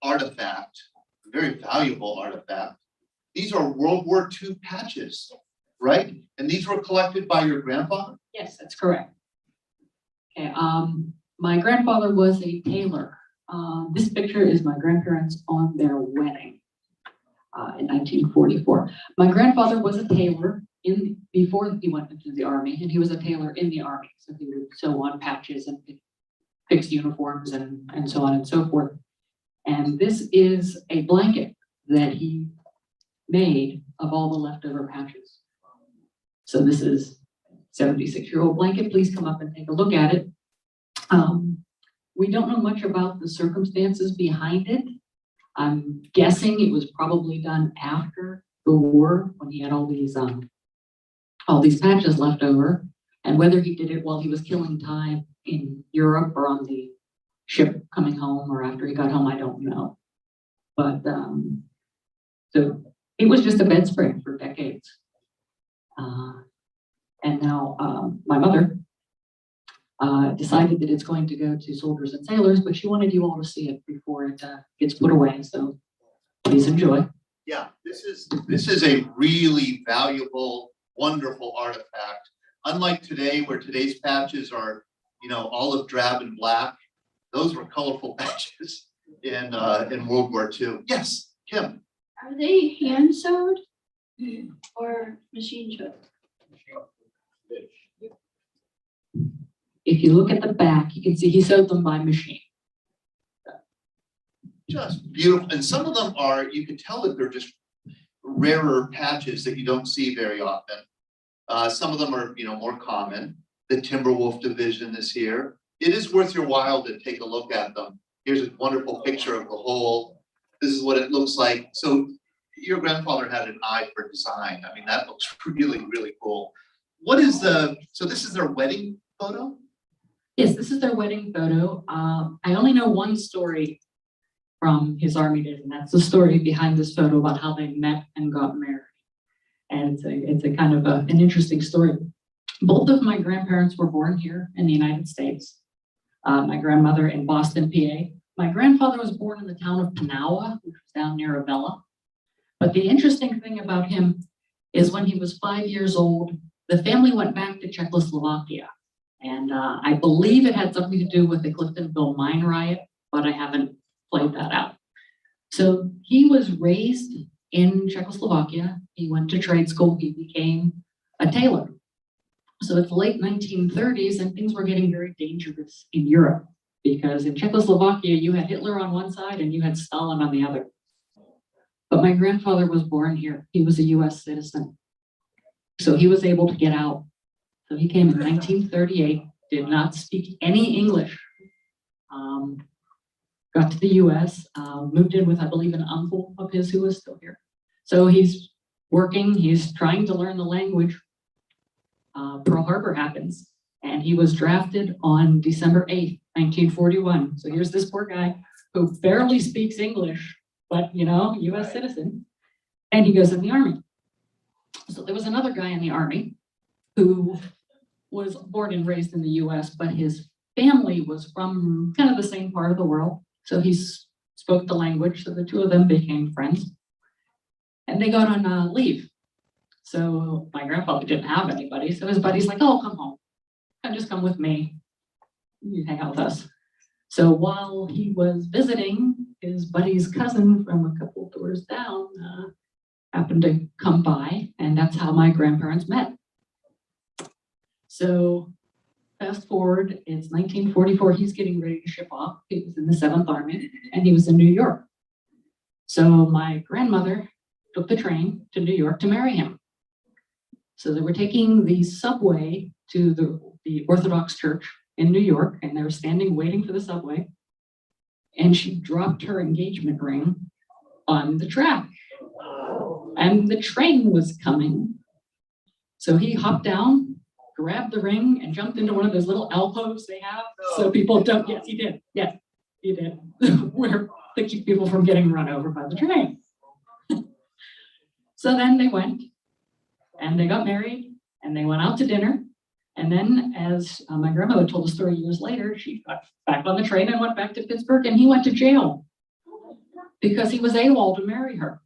artifact, a very valuable artifact. These are World War II patches, right? And these were collected by your grandfather? Yes, that's correct. Okay, my grandfather was a tailor. This picture is my grandparents on their wedding in 1944. My grandfather was a tailor before he went into the Army, and he was a tailor in the Army. So he would sew on patches and fix uniforms and so on and so forth. And this is a blanket that he made of all the leftover patches. So this is a 76-year-old blanket. Please come up and take a look at it. We don't know much about the circumstances behind it. I'm guessing it was probably done after the war when he had all these patches left over, and whether he did it while he was killing time in Europe or on the ship coming home or after he got home, I don't know. But so it was just a bedspread for decades. And now my mother decided that it's going to go to soldiers and sailors, but she wanted you all to see it before it gets put away. So please enjoy. Yeah, this is a really valuable, wonderful artifact. Unlike today, where today's patches are, you know, olive drab and black, those were colorful patches in World War II. Yes, Kim. Are they hand sewed or machine sewed? If you look at the back, you can see he sewed them by machine. Just beautiful. And some of them are, you can tell that they're just rarer patches that you don't see very often. Some of them are, you know, more common. The Timberwolf division is here. It is worth your while to take a look at them. Here's a wonderful picture of the whole. This is what it looks like. So your grandfather had an eye for design. I mean, that looks really, really cool. What is so this is their wedding photo? Yes, this is their wedding photo. I only know one story from his Army days, and that's the story behind this photo about how they met and got married. And it's a kind of an interesting story. Both of my grandparents were born here in the United States. My grandmother in Boston, PA. My grandfather was born in the town of Panawa, which was down near Avella. But the interesting thing about him is when he was 5 years old, the family went back to Czechoslovakia. And I believe it had something to do with the Cliftonville mine riot, but I haven't played that out. So he was raised in Czechoslovakia. He went to trade school. He became a tailor. So it's the late 1930s, and things were getting very dangerous in Europe, because in Czechoslovakia, you had Hitler on one side and you had Stalin on the other. But my grandfather was born here. He was a US citizen. So he was able to get out. So he came in 1938, did not speak any English. Got to the US, moved in with, I believe, an uncle of his who was still here. So he's working, he's trying to learn the language. Pearl Harbor happens. And he was drafted on December 8th, 1941. So here's this poor guy who barely speaks English, but US citizen. And he goes in the Army. So there was another guy in the Army who was born and raised in the US, but his family was from kind of the same part of the world. So he spoke the language. So the two of them became friends. And they got on leave. So my grandfather didn't have anybody. So his buddy's like, oh, come home. Just come with me. You hang out with us. So while he was visiting, his buddy's cousin from a couple doors down happened to come by, and that's how my grandparents met. So fast forward, it's 1944. He's getting ready to ship off. He was in the 7th Army, and he was in New York. So my grandmother took the train to New York to marry him. So they were taking the subway to the Orthodox Church in New York, and they were standing waiting for the subway. And she dropped her engagement ring on the track. And the train was coming. So he hopped down, grabbed the ring, and jumped into one of those little alcoves they have. So people don't, yes, he did. Yes, he did. Where to keep people from getting run over by the train. So then they went, and they got married, and they went out to dinner. And then, as my grandmother told the story years later, she got back on the train and went back to Pittsburgh, and he went to jail because he was AWOL to marry her.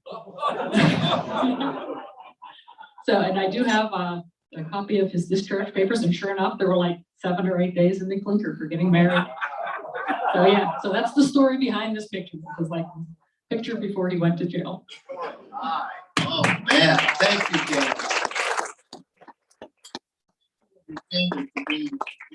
So, and I do have a copy of his discharge papers, and sure enough, there were like 7 or 8 days in the clinker for getting married. So yeah, so that's the story behind this picture. It was like a picture before he went to jail. Oh, man, thank you, James.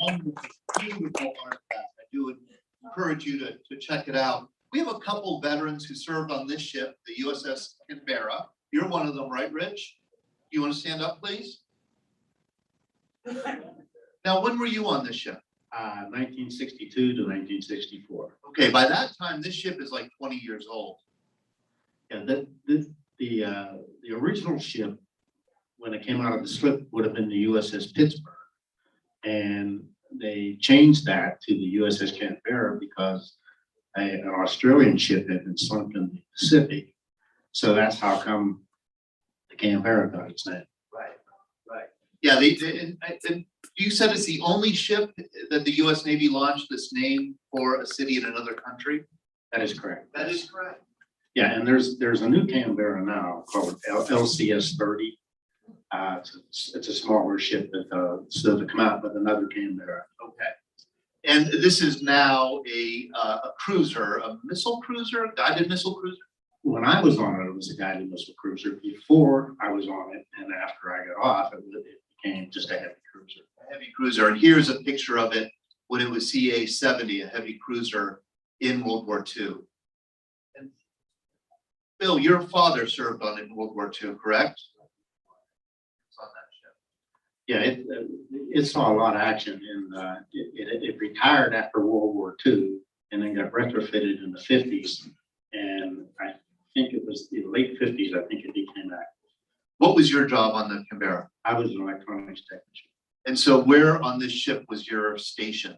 Wonderful, beautiful artifact. I do encourage you to check it out. We have a couple veterans who served on this ship, the USS Kumbera. You're one of them, right, Rich? You want to stand up, please? Now, when were you on this ship? 1962 to 1964. Okay, by that time, this ship is like 20 years old. Yeah, the original ship, when it came out of the slip, would have been the USS Pittsburgh. And they changed that to the USS Kumbera because an Australian ship had been sunk in the Pacific. So that's how come the Kumbera got its name. Right. Yeah, you said it's the only ship that the US Navy launched this name for a city in another country? That is correct. That is correct. Yeah, and there's a new Kumbera now called LCS 30. It's a smaller ship that still to come out with another Kumbera. Okay. And this is now a cruiser, a missile cruiser, guided missile cruiser? When I was on it, it was a guided missile cruiser. Before I was on it, and after I got off, it became just a heavy cruiser. A heavy cruiser, and here's a picture of it when it was CA-70, a heavy cruiser in World War II. And Bill, your father served on it in World War II, correct? On that ship. Yeah, it saw a lot of action, and it retired after World War II, and then got retrofitted in the 50s. And I think it was the late 50s, I think it became active. What was your job on the Kumbera? I was an electronics technician. And so where on this ship was your station?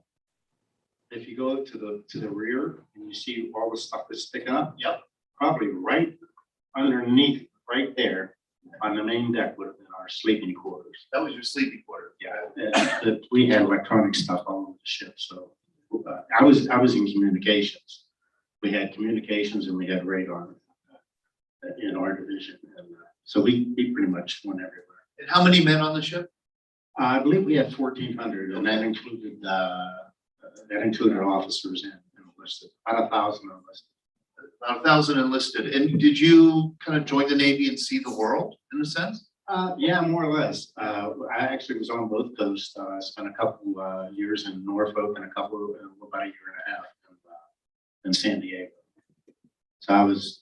If you go to the rear and you see all the stuff that's sticking up, yep, probably right underneath, right there on the main deck would have been our sleeping quarters. That was your sleeping quarters. Yeah, we had electronic stuff all over the ship. So I was in communications. We had communications and we had radar in our division. And, so we pretty much went everywhere. And how many men on the ship? I believe we had 1,400, and that included officers and enlisted. About 1,000 enlisted. About 1,000 enlisted. And did you kind of join the Navy and see the world in a sense? Yeah, more or less. I actually was on both coasts. I spent a couple years in Norfolk and about a year and a half in San Diego. So I was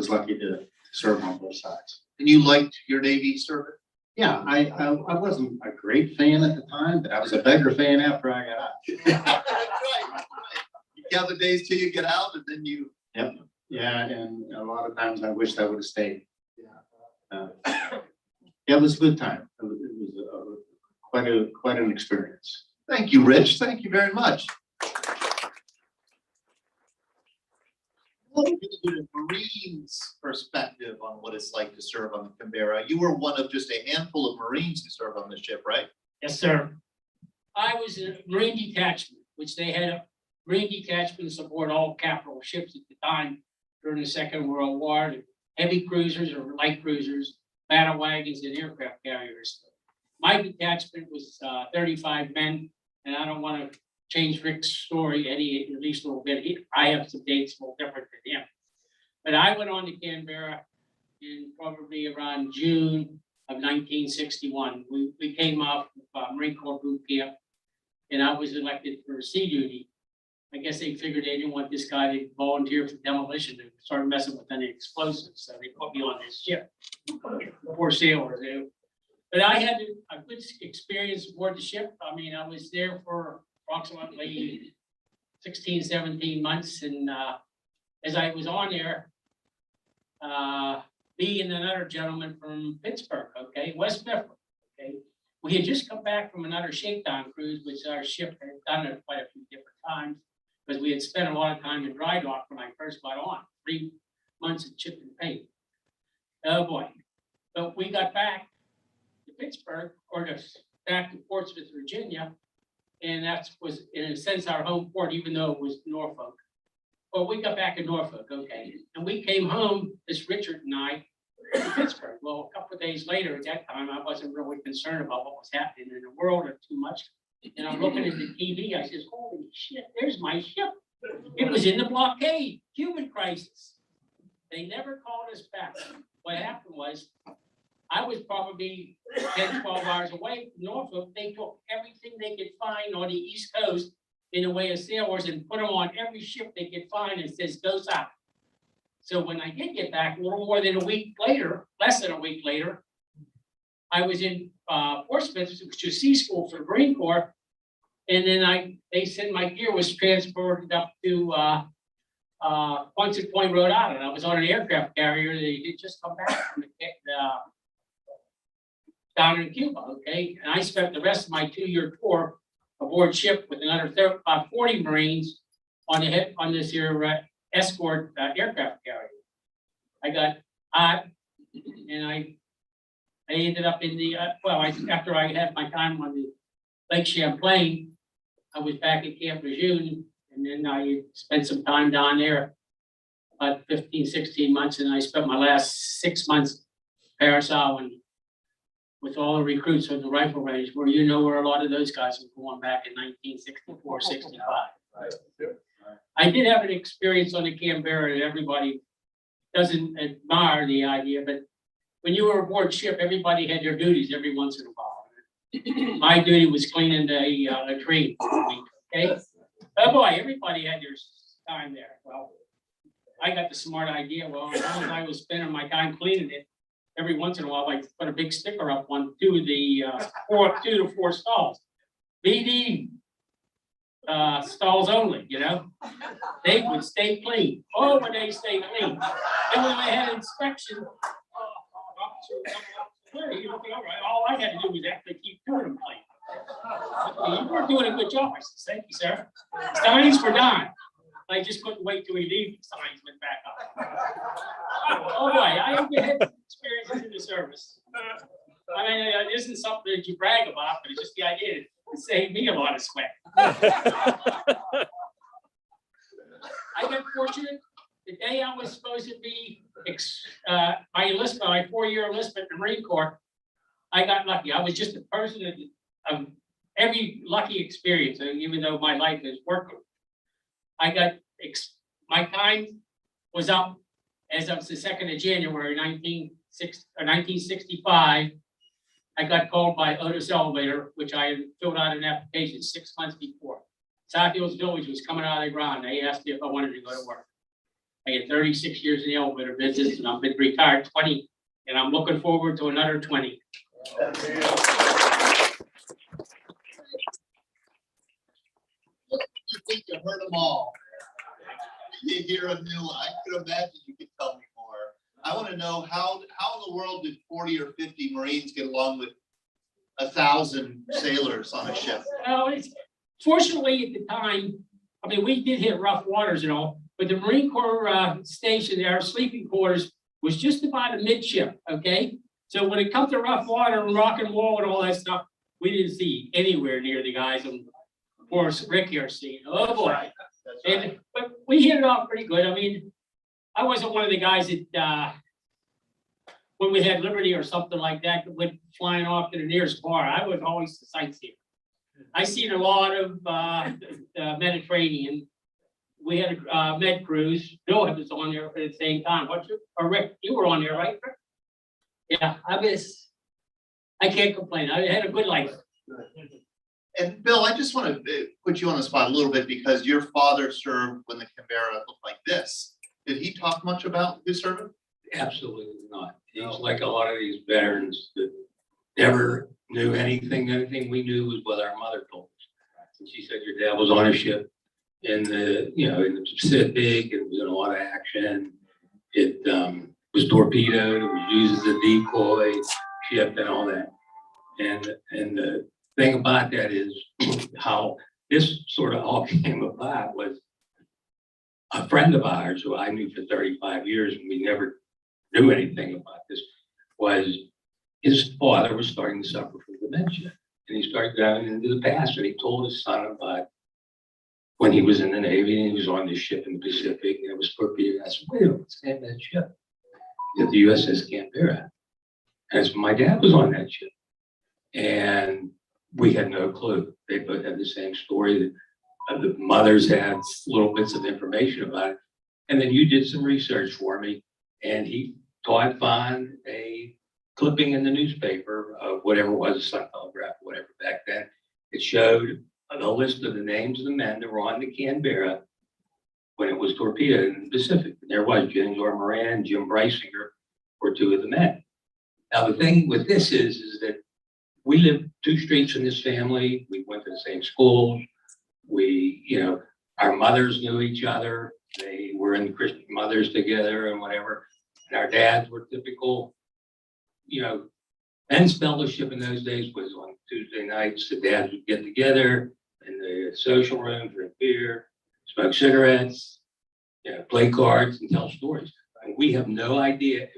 lucky to serve on both sides. And you liked your Navy service? Yeah, I wasn't a great fan at the time, but I was a better fan after I got out. Right. You count the days till you get out, and then you. Yep. Yeah, and a lot of times I wished I would have stayed. Yeah, it was a good time. It was quite an experience. Thank you, Rich. Thank you very much. Let me get a Marine's perspective on what it's like to serve on the Kumbera. You were one of just a handful of Marines who served on the ship, right? Yes, sir. I was in a Marine detachment, which they had a Marine detachment to support all capital ships at the time during the Second World War, heavy cruisers or light cruisers, battle wagons, and aircraft carriers. My detachment was 35 men, and I don't want to change Rick's story any at least a little bit. I have some dates a little different than him. But I went on to Canberra in probably around June of 1961. We came off Marine Corps boot camp, and I was elected for sea duty. I guess they figured they didn't want this guy to volunteer for demolition to start messing with any explosives, so they put me on this ship. Poor sailors. But I had a good experience aboard the ship. I mean, I was there for approximately 16, 17 months. And as I was on there, me and another gentleman from Pittsburgh, okay, West Mifflin, okay, we had just come back from another shakedown cruise, which our ship had done it quite a few different times, because we had spent a lot of time in dry dock when I first got on, 3 months of chip and paint. Oh boy. But we got back to Pittsburgh, or back to Portsmouth, Virginia, and that was in a sense our home port, even though it was Norfolk. Well, we got back in Norfolk, okay, and we came home, this Richard and I, to Pittsburgh. Well, a couple of days later, at that time, I wasn't really concerned about what was happening in the world or too much. And I'm looking at the TV, I says, holy shit, there's my ship. It was in the blockade, Cuban crisis. They never called us back. What happened was, I was probably 10, 12 hours away from Norfolk. They took everything they could find on the East Coast in the way of sailors and put them on every ship they could find and says, go south. So when I did get back, a little more than a week later, less than a week later, I was in Portsmouth, which is sea school for the Marine Corps. And then they said my gear was transported up to Quonset Point, Rhode Island. I was on an aircraft carrier. They had just come back from down in Cuba, okay? And I spent the rest of my 2-year tour aboard ship with another 40 Marines on this here escort aircraft carrier. I got hot, and I ended up in the after I had my time on the Lake Champlain, I was back at Camp Lejeune, and then I spent some time down there, about 15, 16 months, and I spent my last 6 months Paris Island with all the recruits of the rifle range, where where a lot of those guys were going back in 1964, 65. Right. I did have an experience on the Kumbera that everybody doesn't admire the idea, but when you were aboard ship, everybody had their duties every once in a while. My duty was cleaning the latrine. Okay. Oh boy, everybody had their time there. Well, I got the smart idea. Well, as long as I was spending my time cleaning it, every once in a while, I put a big sticker up on 2 of the 2 to 4 stalls. BD stalls only, They would stay clean. Oh, when they stay clean. And when I had inspection, all I had to do was actually keep doing them clean. You were doing a good job. I said, thank you, sir. Signs were done. I just couldn't wait till we leave. The signs went back up. Oh boy, I had experiences in the service. I mean, it isn't something that you brag about, but it's just the idea to save me a lot of sweat. I got fortunate. The day I was supposed to be my 4-year enlistment in the Marine Corps, I got lucky. I was just a person of every lucky experience, even though my life is working. My time was up as of the 2nd of January, 1965. I got called by Otis Elevator, which I had filled out an application 6 months before. South Hills Village was coming out of the ground. They asked me if I wanted to go to work. I had 36 years in the elevator business, and I've been retired 20, and I'm looking forward to another 20. You think you heard them all. You hear a new one. I could imagine you could tell me more. I want to know how in the world did 40 or 50 Marines get along with 1,000 sailors on a ship. Well, fortunately at the time, I mean, we did hit rough waters and all, but the Marine Corps station there, our sleeping quarters was just about a midship, okay? So when it comes to rough water and rock and roll and all that stuff, we didn't see anywhere near the guys on poor Rick here seeing. Oh boy. And but we hit it off pretty good. I mean, I wasn't one of the guys that when we had Liberty or something like that went flying off to the nearest bar. I was always the sightseer. I seen a lot of the Mediterranean. We had a med cruise. Bill was on there at the same time. Or Rick, you were on there, right, Rick? Yeah, I can't complain. I had a good life. And Bill, I just want to put you on the spot a little bit because your father served when the Kumbera looked like this. Did he talk much about his service? Absolutely not. He's like a lot of these veterans that never knew anything. The only thing we knew was what our mother told us. And she said your dad was on a ship in the Pacific. It was in a lot of action. It was torpedoed. It was used as a decoy ship and all that. And the thing about that is how this sort of all came about was a friend of ours who I knew for 35 years, and we never knew anything about this, was his father was starting to suffer from dementia. And he started going into the past, and he told his son about when he was in the Navy and he was on this ship in the Pacific, and it was torpedoed. I said, wait a minute, what's the name of that ship? He said, the USS Kumbera. And I said, my dad was on that ship. And we had no clue. They both had the same story. The mothers had little bits of information about it. And then you did some research for me, and he thought found a clipping in the newspaper of whatever it was, a Sun Telegraph, whatever back then. It showed a list of the names of the men that were on the Kumbera when it was torpedoed in the Pacific. And there was James R. Moran, Jim Breisinger were two of the men. Now the thing with this is that we lived 2 streets from this family. We went to the same schools. Our mothers knew each other. They were in Christian mothers together and whatever. And our dads were typical, men's fellowship in those days was on Tuesday nights. The dads would get together in the social room, drink beer, smoke cigarettes, play cards and tell stories. And we have no idea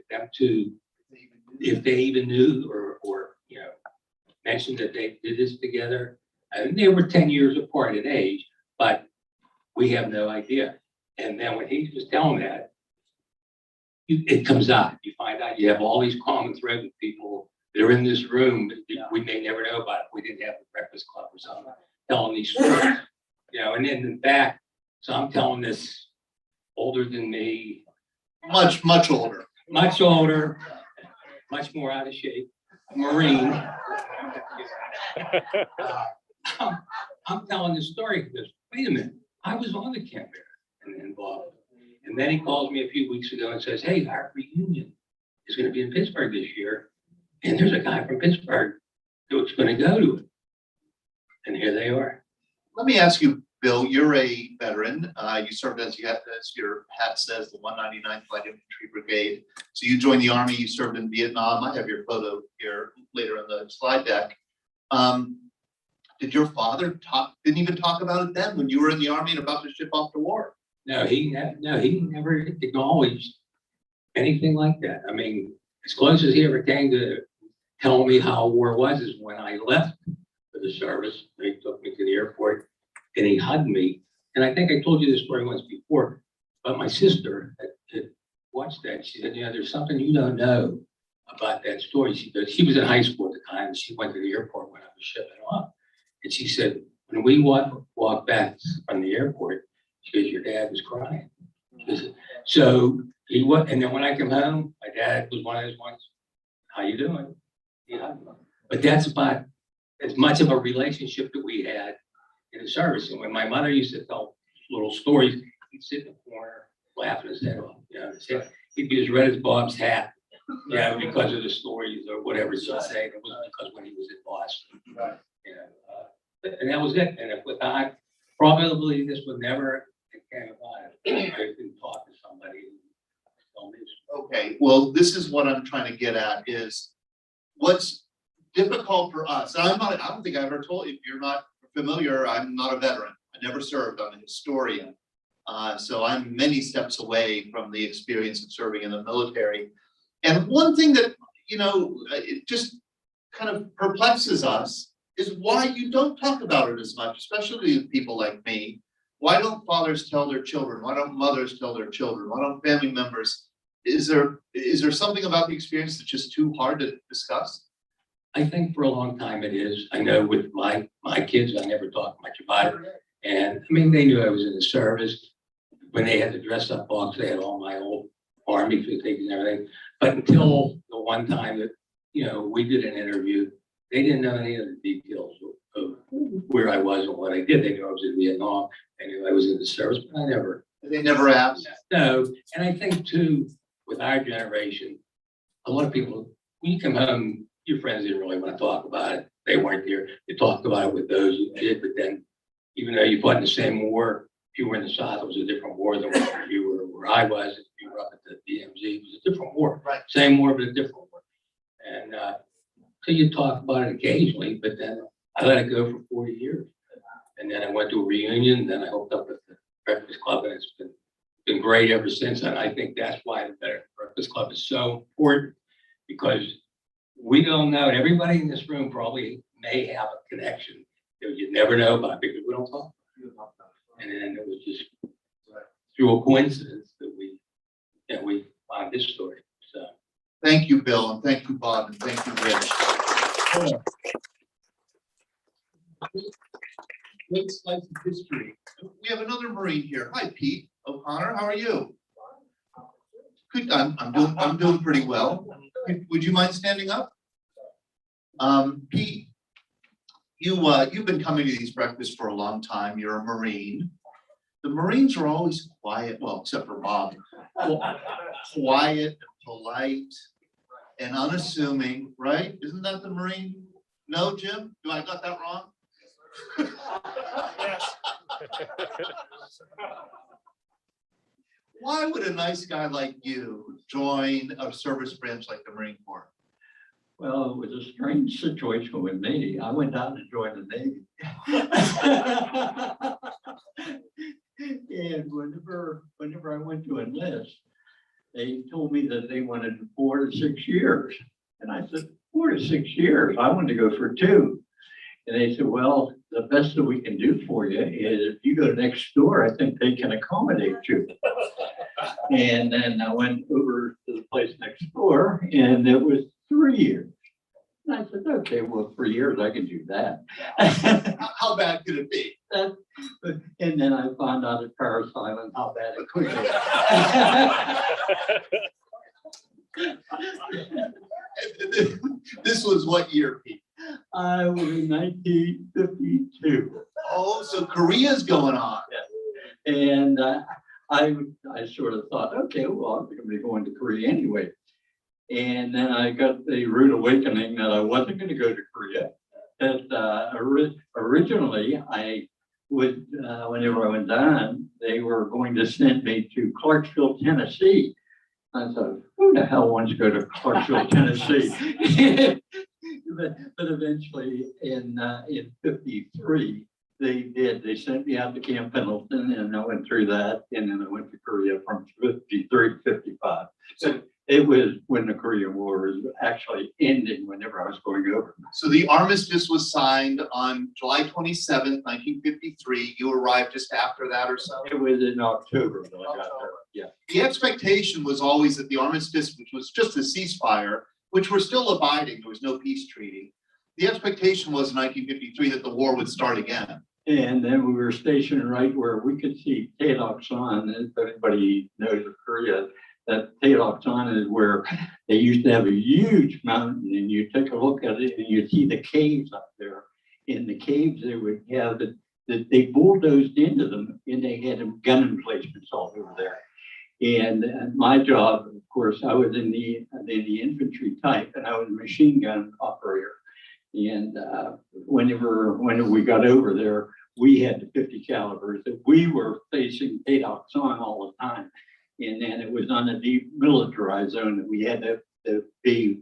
if they even knew or mentioned that they did this together. And they were 10 years apart in age, but we have no idea. And then when he was telling that, it comes out. You find out you have all these common threads with people that are in this room that we may never know about if we didn't have the Breakfast Club or something telling these stories. And then in fact, so I'm telling this older than me. Much older. Much older, much more out of shape. Marine. I'm telling this story because, wait a minute, I was on the Kumbera and involved. And then he calls me a few weeks ago and says, hey, our reunion is going to be in Pittsburgh this year. And there's a guy from Pittsburgh who's going to go to it. And here they are. Let me ask you, Bill, you're a veteran. You served as your hat says, the 199th Light Infantry Brigade. So you joined the Army, you served in Vietnam. I have your photo here later in the slide deck. Did your father didn't even talk about it then when you were in the Army and about to ship off to war? No, he never acknowledged anything like that. I mean, as close as he ever came to telling me how war was is when I left for the service. He took me to the airport and he hugged me. And I think I told you this story once before, but my sister had watched that. She said, there's something you don't know about that story. She was in high school at the time. And she went to the airport when I was shipping off. And she said, when we walked back from the airport, she goes, your dad was crying. So he was, and then when I come home, my dad was one of those ones, how you doing? But that's about as much of a relationship that we had in the service. And when my mother used to tell little stories, he'd sit in the corner laughing his head off. He'd be as red as Bob's hat, because of the stories or whatever she'd say. It wasn't because when he was in Boston. Right. And that was it. And if without, probably this would never have came about. I didn't talk to somebody who told me. Okay, well, this is what I'm trying to get at is difficult for us. And I don't think I ever told you, if you're not familiar, I'm not a veteran. I never served, I'm a historian. So I'm many steps away from the experience of serving in the military. And one thing that, it just kind of perplexes us is why you don't talk about it as much, especially with people like me. Why don't fathers tell their children? Why don't mothers tell their children? Why don't family members? Is there something about the experience that's just too hard to discuss? I think for a long time it is. I know with my kids, I never talked much about it. And I mean, they knew I was in the service. When they had the dress up box, they had all my old Army fatigues and everything. But until the one time that, we did an interview, they didn't know any of the details of where I was and what I did. They knew I was in Vietnam. They knew I was in the service, but They never asked? No. And I think too, with our generation, a lot of people, when you come home, your friends didn't really want to talk about it. They weren't there. You talked about it with those you did, but then even though you fought in the same war, if you were in the South, it was a different war than where you were where I was. If you were up at the DMZ, it was a different war. Right. Same war, but a different war. And so you talk about it occasionally, but then I let it go for 40 years. And then I went to a reunion, then I hooked up with the Breakfast Club, and it's been great ever since. And I think that's why the Veteran Breakfast Club is so important, because we don't know, and everybody in this room probably may have a connection that you never know about because we don't talk. And then it was just through a coincidence that we found this story. So Thank you, Bill, and thank you, Bob, and thank you, Rich. Great slice of history. We have another Marine here. Hi, Pete O'Connor. How are you? Good. I'm doing pretty well. Would you mind standing up? Pete, you've been coming to these breakfasts for a long time. You're a Marine. The Marines are always quiet, well, except for Bob. Quiet, and polite, and unassuming, right? Isn't that the Marine? No, Jim? Do I got that wrong? Yes. Why would a nice guy like you join a service branch like the Marine Corps? Well, it was a strange situation with me. I went down and joined the Navy. And whenever I went to enlist, they told me that they wanted 4 to 6 years. And I said, 4 to 6 years? I wanted to go for 2. And they said, well, the best that we can do for you is if you go next door, I think they can accommodate you. And then I went over to the place next door and it was 3 years. And I said, okay, well, 3 years, I can do that. How bad could it be? And then I found out at Paris Island how bad it could be. This was what year, Pete? I was in 1952. Oh, so Korea's going on. Yeah. And I sort of thought, okay, well, I'm going to be going to Korea anyway. And then I got the rude awakening that I wasn't going to go to Korea. That originally I would, whenever I went down, they were going to send me to Clarksville, Tennessee. I thought, who the hell wants to go to Clarksville, Tennessee? But eventually in 53, they did. They sent me out to Camp Pendleton and I went through that. And then I went to Korea from 53 to 55. So it was when the Korean War was actually ending whenever I was going over. So the armistice was signed on July 27th, 1953. You arrived just after that or so? It was in October that I got there. Yeah. The expectation was always that the armistice, which was just a ceasefire, which we're still abiding, there was no peace treaty. The expectation was in 1953 that the war would start again. And then we were stationed right where we could see Taedoksan. If anybody knows of Korea, that Taedoksan is where they used to have a huge mountain, and you take a look at it and you see the caves up there. In the caves, they would have that they bulldozed into them, and they had gun emplacements all over there. And my job, of course, I was in the infantry type, and I was a machine gun operator. And whenever we got over there, we had the 50 calibers that we were facing Taedoksan all the time. And then it was on a demilitarized zone that we had to be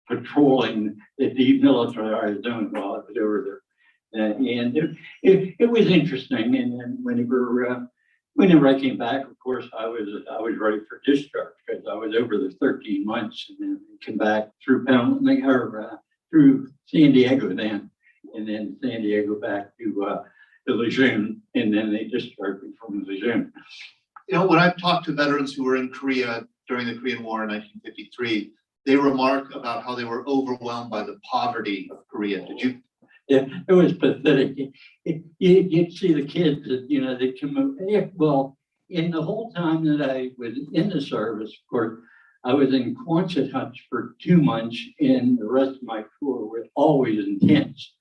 patrolling the demilitarized zone while I was over there. And it was interesting. And then whenever I came back, of course, I was ready for discharge because I was over the 13 months and then came back through Penn, or through San Diego then, and then San Diego back to Lejeune, and then they discharged me from Lejeune. You know, when I've talked to veterans who were in Korea during the Korean War in 1953, they remark about how they were overwhelmed by the poverty of Korea. Did you? Yeah, it was pathetic. You'd see the kids that, you know, they come over. Yeah, well, in the whole time that I was in the service, of course, I was in Quonset huts for 2 months, and the rest of my tour was always intense.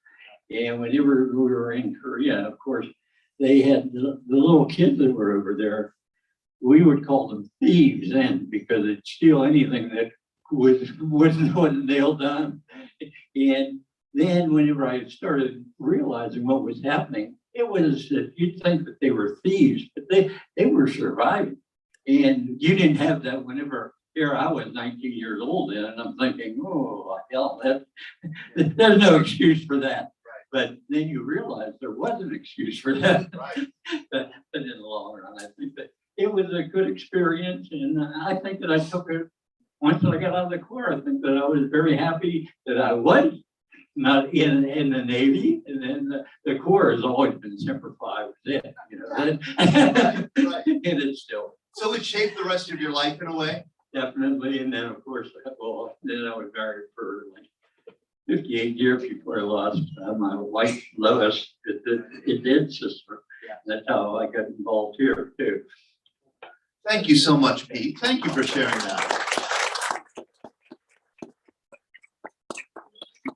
And whenever we were in Korea, of course, they had the little kids that were over there. We would call them thieves then, because they'd steal anything that wasn't nailed down. And then whenever I started realizing what was happening, it was that you'd think that they were thieves, but they were surviving. And you didn't have that whenever here I was 19 years old then, and I'm thinking, oh, hell, there's no excuse for that. But then you realize there was an excuse for that. but in the long run, I think that it was a good experience. And I think that I took it once I got out of the Corps. I think that I was very happy that I was not in the Navy. And then the Corps has always been Semper Fi with it, you know. And it's still. So it shaped the rest of your life in a way? Definitely. And then, of course, well, then I was married for like 58 years before I lost my wife, Lois, it did sister. That's how I got involved here, too. Thank you so much, Pete. Thank you for sharing that.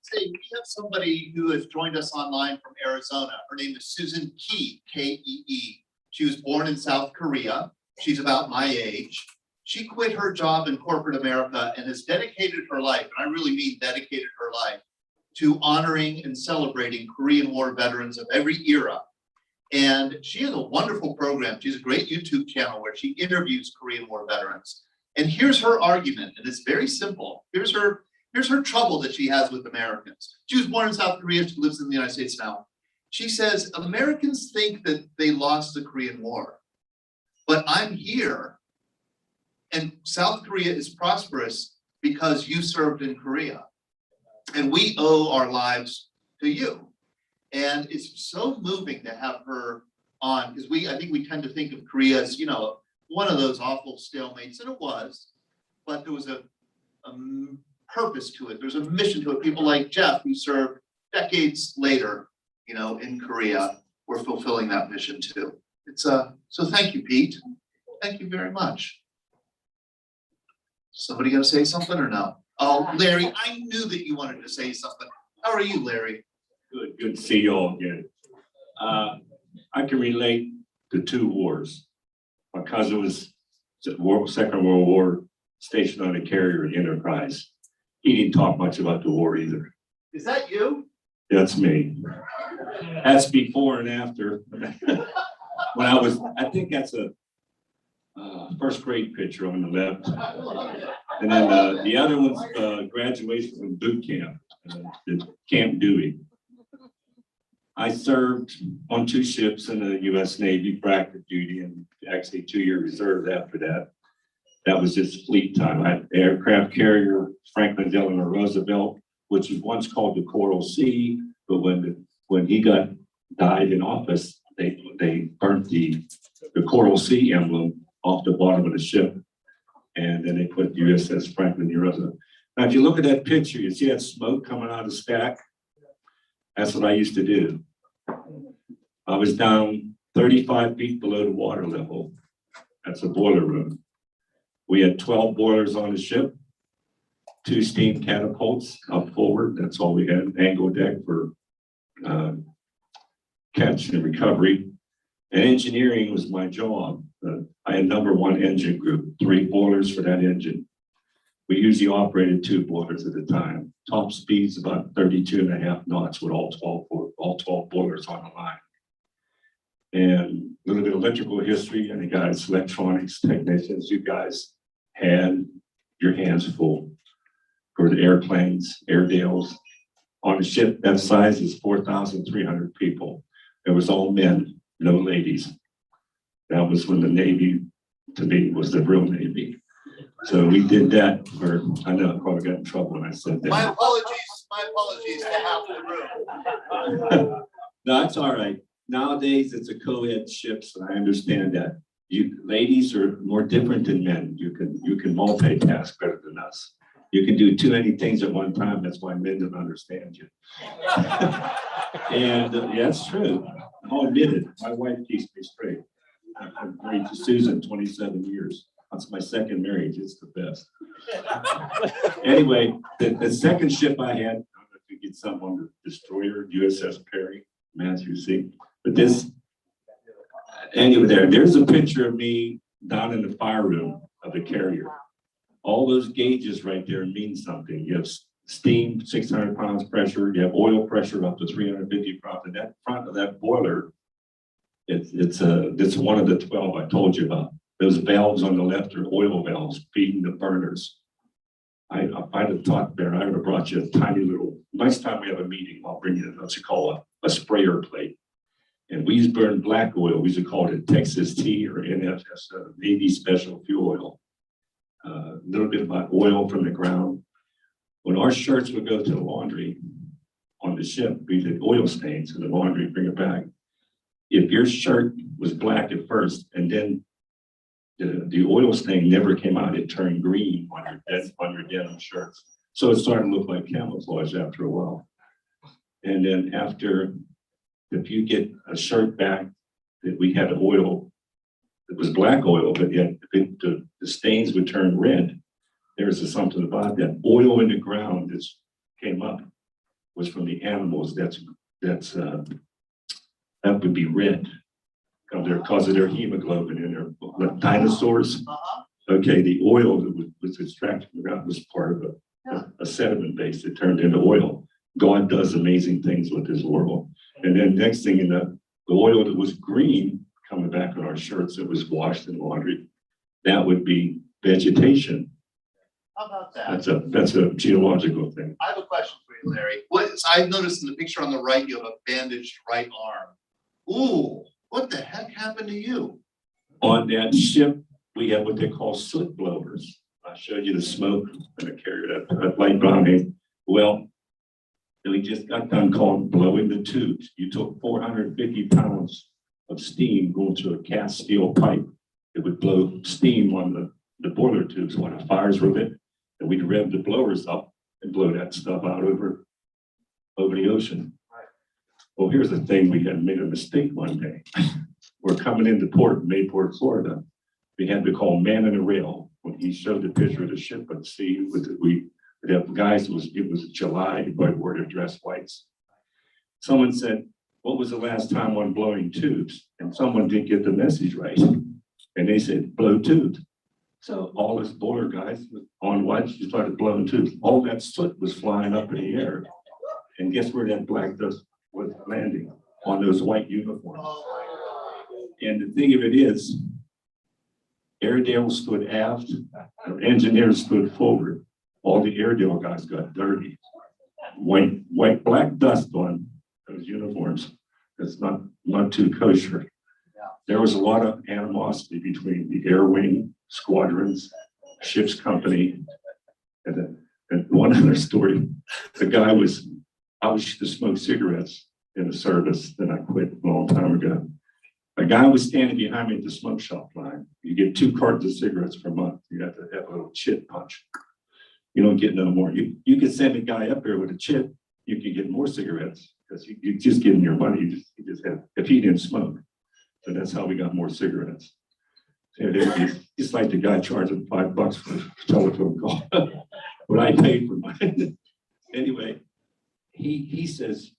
Say, we have somebody who has joined us online from Arizona. Her name is Susan Kee, K-E-E. She was born in South Korea. She's about my age. She quit her job in corporate America and has dedicated her life, and I really mean dedicated her life, to honoring and celebrating Korean War veterans of every era. And she has a wonderful program. She has a great YouTube channel where she interviews Korean War veterans. And here's her argument, and it's very simple. Here's her trouble that she has with Americans. She was born in South Korea. She lives in the United States now. She says, Americans think that they lost the Korean War, but I'm here. And South Korea is prosperous because you served in Korea. And we owe our lives to you. And it's so moving to have her on, because I think we tend to think of Korea as, you know, one of those awful stalemates, and it was, but there was a purpose to it. There's a mission to it. People like Jeff, who served decades later, you know, in Korea, were fulfilling that mission too. So thank you, Pete. Thank you very much. Somebody gonna say something or no? Oh, Larry, I knew that you wanted to say something. How are you, Larry? Good to see you all again. I can relate to 2 wars. My cousin was Second World War, stationed on a carrier in Enterprise. He didn't talk much about the war either. Is that you? That's me. That's before and after. When I think that's a first grade picture on the left. And then the other one's graduation from boot camp, Camp Dewey. I served on 2 ships in the U.S. Navy for active duty and actually 2-year reserves after that. That was just fleet time. I had aircraft carrier Franklin Delano Roosevelt, which was once called the Coral Sea, but when he died in office, they burnt the Coral Sea emblem off the bottom of the ship, and then they put USS Franklin D. Roosevelt. Now, if you look at that picture, you see that smoke coming out of the stack? That's what I used to do. I was down 35 feet below the water level. That's a boiler room. We had 12 boilers on the ship, 2 steam catapults up forward. That's all we had. Angle deck for catch and recovery. And engineering was my job. I had #1 engine group, 3 boilers for that engine. We usually operated 2 boilers at a time. Top speeds about 32.5 knots with all 12 boilers on the line. And a little bit of electrical history, and the guys, electronics technicians, you guys had your hands full. for the airplanes, Airedales. On a ship that size is 4,300 people. It was all men, no ladies. That was when the Navy, to me, was the real Navy. So we did that for, I know I probably got in trouble when I said that. My apologies to half the room. No, it's all right. Nowadays, it's a co-ed ships, and I understand that. You ladies are more different than men. You can multitask better than us. You can do too many things at one time. That's why men don't understand you. And yeah, it's true. I'll admit it. My wife keeps me straight. I'm married to Susan 27 years. That's my second marriage. It's the best. Anyway, the second ship I had, I don't know if you get some on the destroyer, USS Perry, Matthew C. But this, anyway, there's a picture of me down in the fire room of the carrier. All those gauges right there mean something. You have steam, 600 pounds pressure. You have oil pressure up to 350 pounds. And that front of that boiler, it's one of the 12 I told you about. Those valves on the left are oil valves feeding the burners. I'd have talked there. I would have brought you a tiny little. Next time we have a meeting, I'll bring you what you call a sprayer plate. And we used to burn black oil. We used to call it Texas T or NFS, Navy Special Fuel Oil. A little bit about oil from the ground. When our shirts would go to the laundry on the ship, we did oil stains in the laundry, bring it back. If your shirt was black at first and then the oil stain never came out, it turned green on your denim shirts. So it started to look like camouflage after a while. And then after, if you get a shirt back that we had oil, it was black oil, but yet the stains would turn red. There's something about that. Oil in the ground that came up was from the animals. That would be red because of their hemoglobin in their dinosaurs. Okay, the oil that was extracted from the ground was part of a sediment base that turned into oil. God does amazing things with his world. And then next thing you know, the oil that was green coming back on our shirts that was washed in laundry, that would be vegetation. How about that? That's a geological thing. I have a question for you, Larry. I've noticed in the picture on the right, you have a bandaged right arm. Ooh, what the heck happened to you? On that ship, we have what they call soot blowers. I showed you the smoke and the carrier, that light brown thing. Well, we just got done blowing the tubes. You took 450 pounds of steam going through a cast steel pipe. It would blow steam on the boiler tubes when the fires were lit. And we'd rev the blowers up and blow that stuff out over the ocean. Well, here's the thing. We had made a mistake one day. We're coming into port, Mayport, Florida. We had to call man in the rail. When he showed the picture of the ship at sea, we have guys, it was July, everybody wore their dress whites. Someone said, what was the last time on blowing tubes? And someone didn't get the message right. And they said, blow tubes. So all us boiler guys on watch, you started blowing tubes. All that soot was flying up in the air. And guess where that black dust was landing? On those white uniforms. And the thing of it is, Airedale stood aft, our engineers stood forward. All the Airedale guys got dirty. White, black dust on those uniforms. That's not too kosher. There was a lot of animosity between the air wing, squadrons, ship's company. And one other story, I used to smoke cigarettes in the service, then I quit a long time ago. A guy was standing behind me at the smoke shop line. You get 2 cartons of cigarettes per month. You have to have a little chip punch. You don't get no more. You could send a guy up here with a chip, you could get more cigarettes because you just give him your money. You just have, if he didn't smoke. So that's how we got more cigarettes. It's like the guy charging $5 for a telephone call. But I paid for mine. Anyway, he says,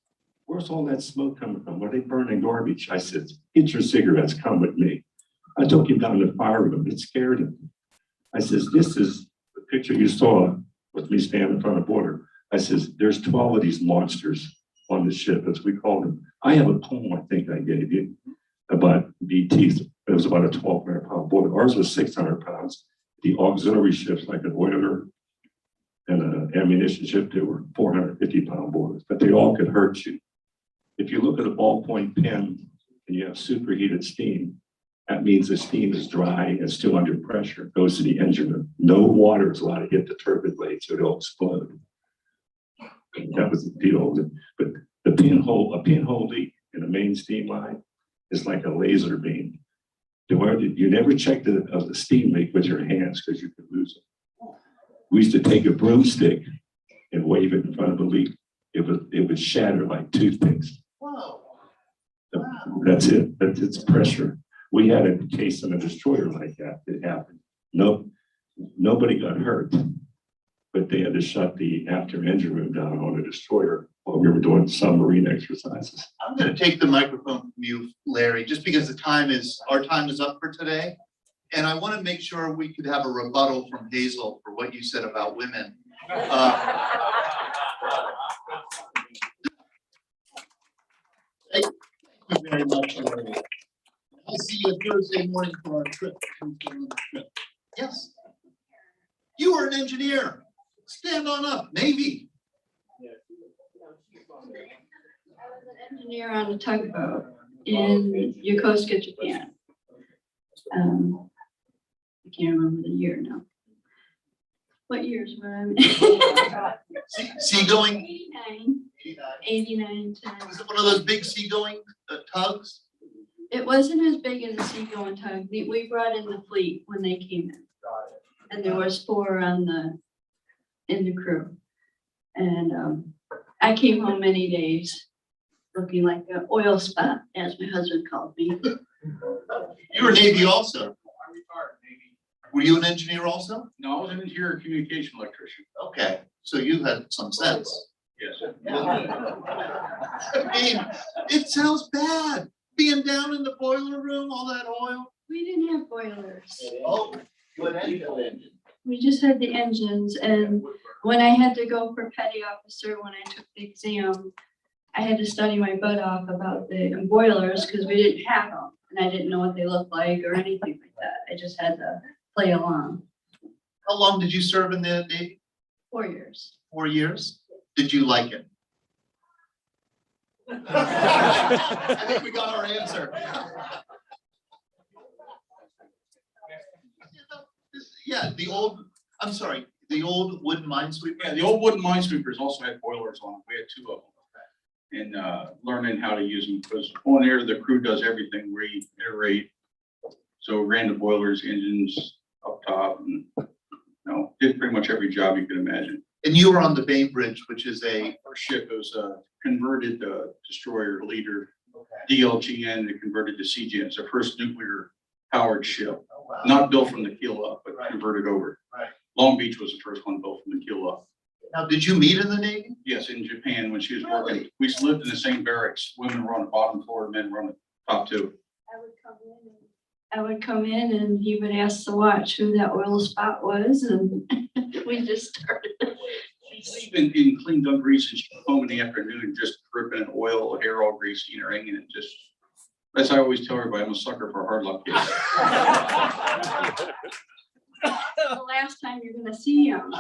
where's all that smoke coming from? Are they burning garbage? I said, get your cigarettes, come with me. I took him down to the fire room. It scared him. I says, this is the picture you saw with me standing in front of the border. I says, there's 12 of these monsters on the ship, as we call them. I have a poem I think I gave you about BTs. It was about a 1,200-pound boiler. Ours was 600 pounds. The auxiliary ships, like an oiler, and an ammunition ship, there were 450-pound boilers, but they all could hurt you. If you look at a ballpoint pen and you have superheated steam, that means the steam is dry and still under pressure. It goes to the engine room. No water is allowed to hit the turbine blade, so it'll explode. That was the deal. But a pinhole leak in a main steam line is like a laser beam. You never check the steam leak with your hands because you could lose it. We used to take a broomstick and wave it in front of a leak. It would shatter like toothpicks. Wow. That's it. That's its pressure. We had a case on a destroyer like that. It happened. Nobody got hurt, but they had to shut the after engine room down on a destroyer while we were doing submarine exercises. I'm going to take the microphone from you, Larry, just because our time is up for today. And I want to make sure we could have a rebuttal from Hazel for what you said about women. Thank you very much, Larry. I'll see you Thursday morning for our trip. Yes. You are an engineer. Stand on up, Navy. I was an engineer on a tugboat in Yokosuka, Japan. I can't remember the year now. What years were I in? Seagoing? 89. Was it one of those big seagoing tugs? It wasn't as big as a seagoing tug. We brought in the fleet when they came in. And there was 4 in the crew. And I came home many days looking like an oil spot, as my husband called me. You were Navy also. I retired Navy. Were you an engineer also? No, I was an interior communication electrician. Okay, so you had some sense. Yes. I mean, it sounds bad. Being down in the boiler room, all that oil. We didn't have boilers. Oh, what engine? We just had the engines, and when I had to go for petty officer, when I took the exam, I had to study my butt off about the boilers because we didn't have them, and I didn't know what they looked like or anything like that. I just had to play along. How long did you serve in the Navy? 4 years. 4 years? Did you like it? I think we got our answer. Yeah, the old wooden minesweeper. Yeah, the old wooden minesweepers also had boilers on them. We had 2 of them. And learning how to use them, because on air, the crew does everything, reiterate. So ran the boilers, engines up top, and did pretty much every job you could imagine. And you were on the Bainbridge, which is Our ship was a converted destroyer leader, DLGN, that converted to CGN. It's our first nuclear powered ship, not built from the keel up, but converted over. Right. Long Beach was the first one built from the keel up. Now, did you meet in the Navy? Yes, in Japan when she was working. We lived in the same barracks. Women were on the bottom floor, men were on the top 2. I would come in and he would ask the watch who that oil spot was, and we just started. She'd leave in cleaned up grease and she'd come home in the afternoon just dripping in oil, hair all greasy and hanging and just, as I always tell everybody, I'm a sucker for hard luck kids. The last time you're gonna see him.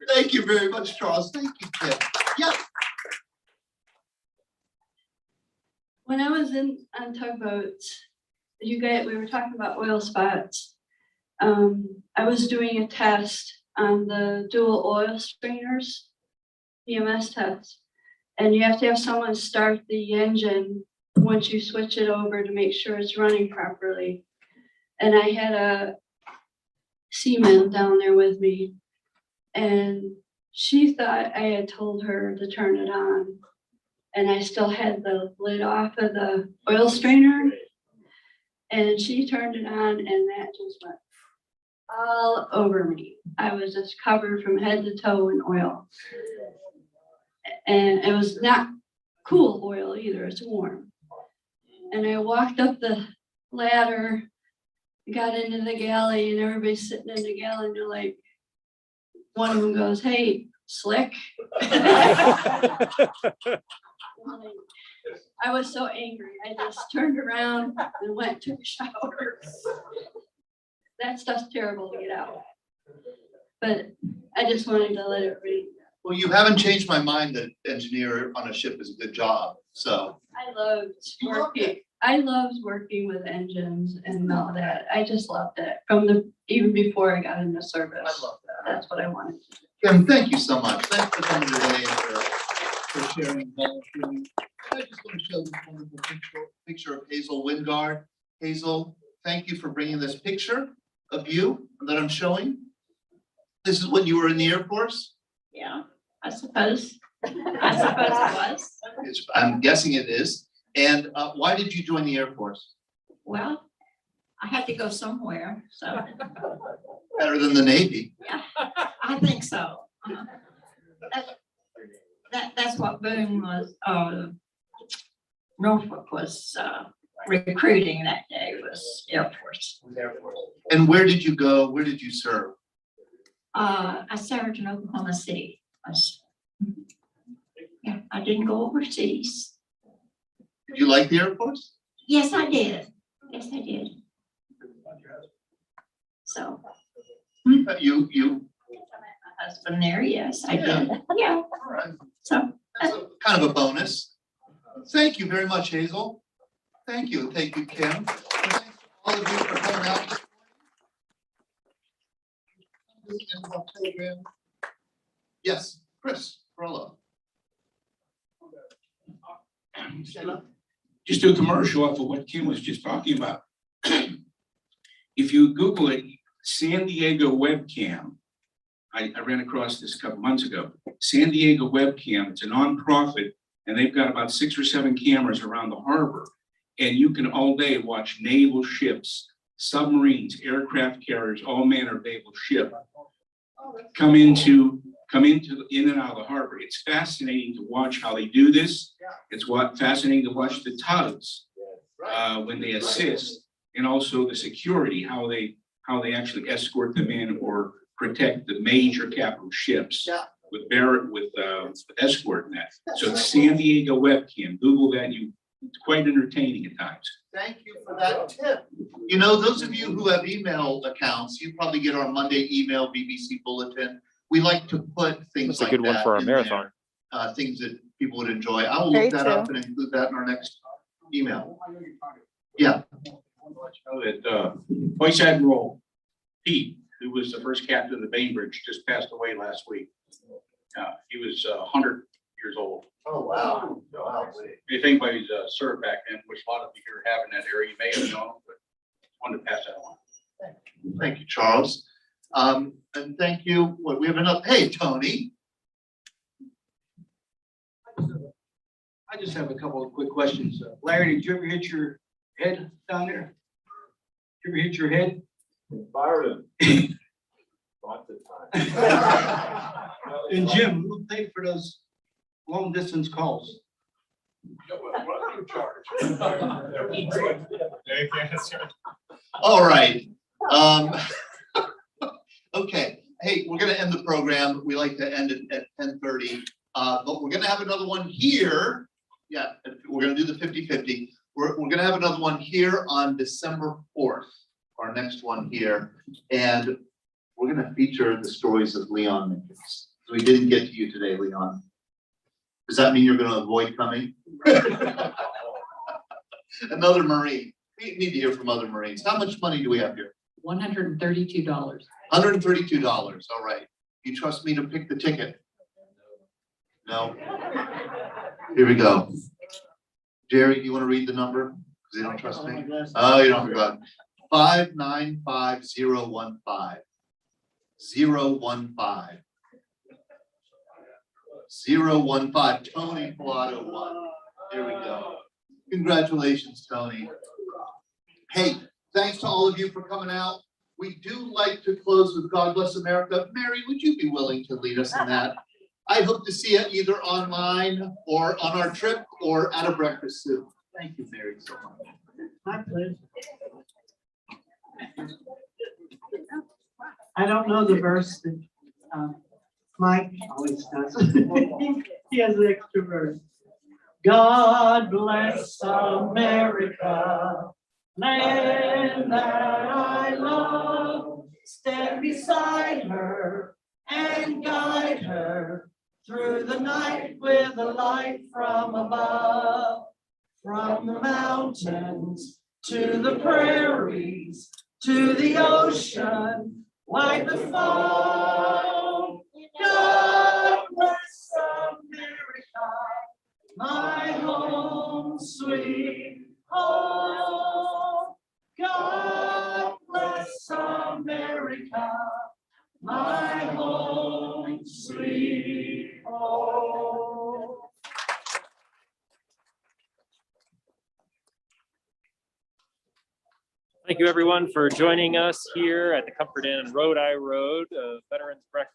Thank you very much, Charles. Thank you, Tim. Yeah. When I was on tugboats, we were talking about oil spots. I was doing a test on the dual oil strainers, EMS test. And you have to have someone start the engine once you switch it over to make sure it's running properly. And I had a seaman down there with me, and she thought I had told her to turn it on. And I still had the lid off of the oil strainer. And she turned it on, and that just went all over me. I was just covered from head to toe in oil. And it was not cool oil either, it's warm. And I walked up the ladder, got into the galley, and everybody's sitting in the galley, and they're like, one of them goes, "Hey, slick." I was so angry. I just turned around and went to the shower. that stuff's terrible to get out. But I just wanted to let it read. Well, you haven't changed my mind that engineer on a ship is a good job, so. I loved working with engines and all that. I just loved it even before I got into service. I love that. That's what I wanted to do. Kim, thank you so much. Thanks for coming today and for sharing. I just want to show this wonderful picture of Hazel Wingard. Hazel, thank you for bringing this picture of you that I'm showing. This is when you were in the Air Force? Yeah, I suppose. I suppose it was. I'm guessing it is. And why did you join the Air Force? Well, I had to go somewhere, so. Better than the Navy. Yeah, I think so. That's what Boone was, Norfolk was recruiting that day, was Air Force. And where did you go? Where did you serve? I served in Oklahoma City. Yeah, I didn't go overseas. Did you like the Air Force? Yes, I did. Yes, I did. So. You. My husband there, yes, I did. Yeah. So. That's kind of a bonus. Thank you very much, Hazel. Thank you. Thank you, Kim. And thanks to all of you for coming out. Yes, Chris, Rolo. Just do a commercial off of what Kim was just talking about. If you Google it, San Diego webcam, I ran across this a couple months ago. San Diego webcam, it's a nonprofit, and they've got about 6 or 7 cameras around the harbor. And you can all day watch naval ships, submarines, aircraft carriers, all manner of naval ship come in and out of the harbor. It's fascinating to watch how they do this. It's fascinating to watch the tugs when they assist, and also the security, how they actually escort them in or protect the major capital ships with escort and that. So it's San Diego webcam. Google that. It's quite entertaining at times. Thank you for that tip. You know, those of you who have email accounts, you probably get our Monday email, BBC Bulletin. We like to put things like that. That's a good one for our marathon. Things that people would enjoy. I will look that up and include that in our next email. Yeah. That Vice Admiral Pete, who was the first captain of the Bainbridge, just passed away last week. He was 100 years old. Oh, wow. Wow. If anybody's served back then, which a lot of you here have in that area, you may have known, but wanted to pass that on. Thank you, Charles. And thank you. What we have enough. Hey, Tony. I just have a couple of quick questions. Larry, did you ever hit your head down there? Did you ever hit your head? Byron. Lots of time. And Jim, who paid for those long distance calls? All right. Okay. Hey, we're going to end the program. We like to end it at 10:30, but we're going to have another one here. Yeah, we're going to do the 50-50. We're going to have another one here on December 4th, our next one here. And we're going to feature the stories of Leon Mickens. We didn't get to you today, Leon. Does that mean you're going to avoid coming? Another Marine. We need to hear from other Marines. How much money do we have here? $132. $132. All right. You trust me to pick the ticket? No. Here we go. Jerry, do you want to read the number? Because you don't trust me. Oh, you don't forgot. 595015. 015. 015. Tony Pilato won. There we go. Congratulations, Tony. Hey, thanks to all of you for coming out. We do like to close with God Bless America. Mary, would you be willing to lead us in that? I hope to see you either online or on our trip or at a breakfast soup. Thank you, Mary, so much. My pleasure. I don't know the verse that Mike always does. He has an extra verse. God bless America. land that I love. Stand beside her and guide her through the night with a light from above. From the mountains to the prairies to the ocean, wide the foam. God bless America, my home, sweet home. God bless America, my home, sweet home. Thank you, everyone, for joining us here at the Comfort Inn Rhode Island Road Veterans Breakfast.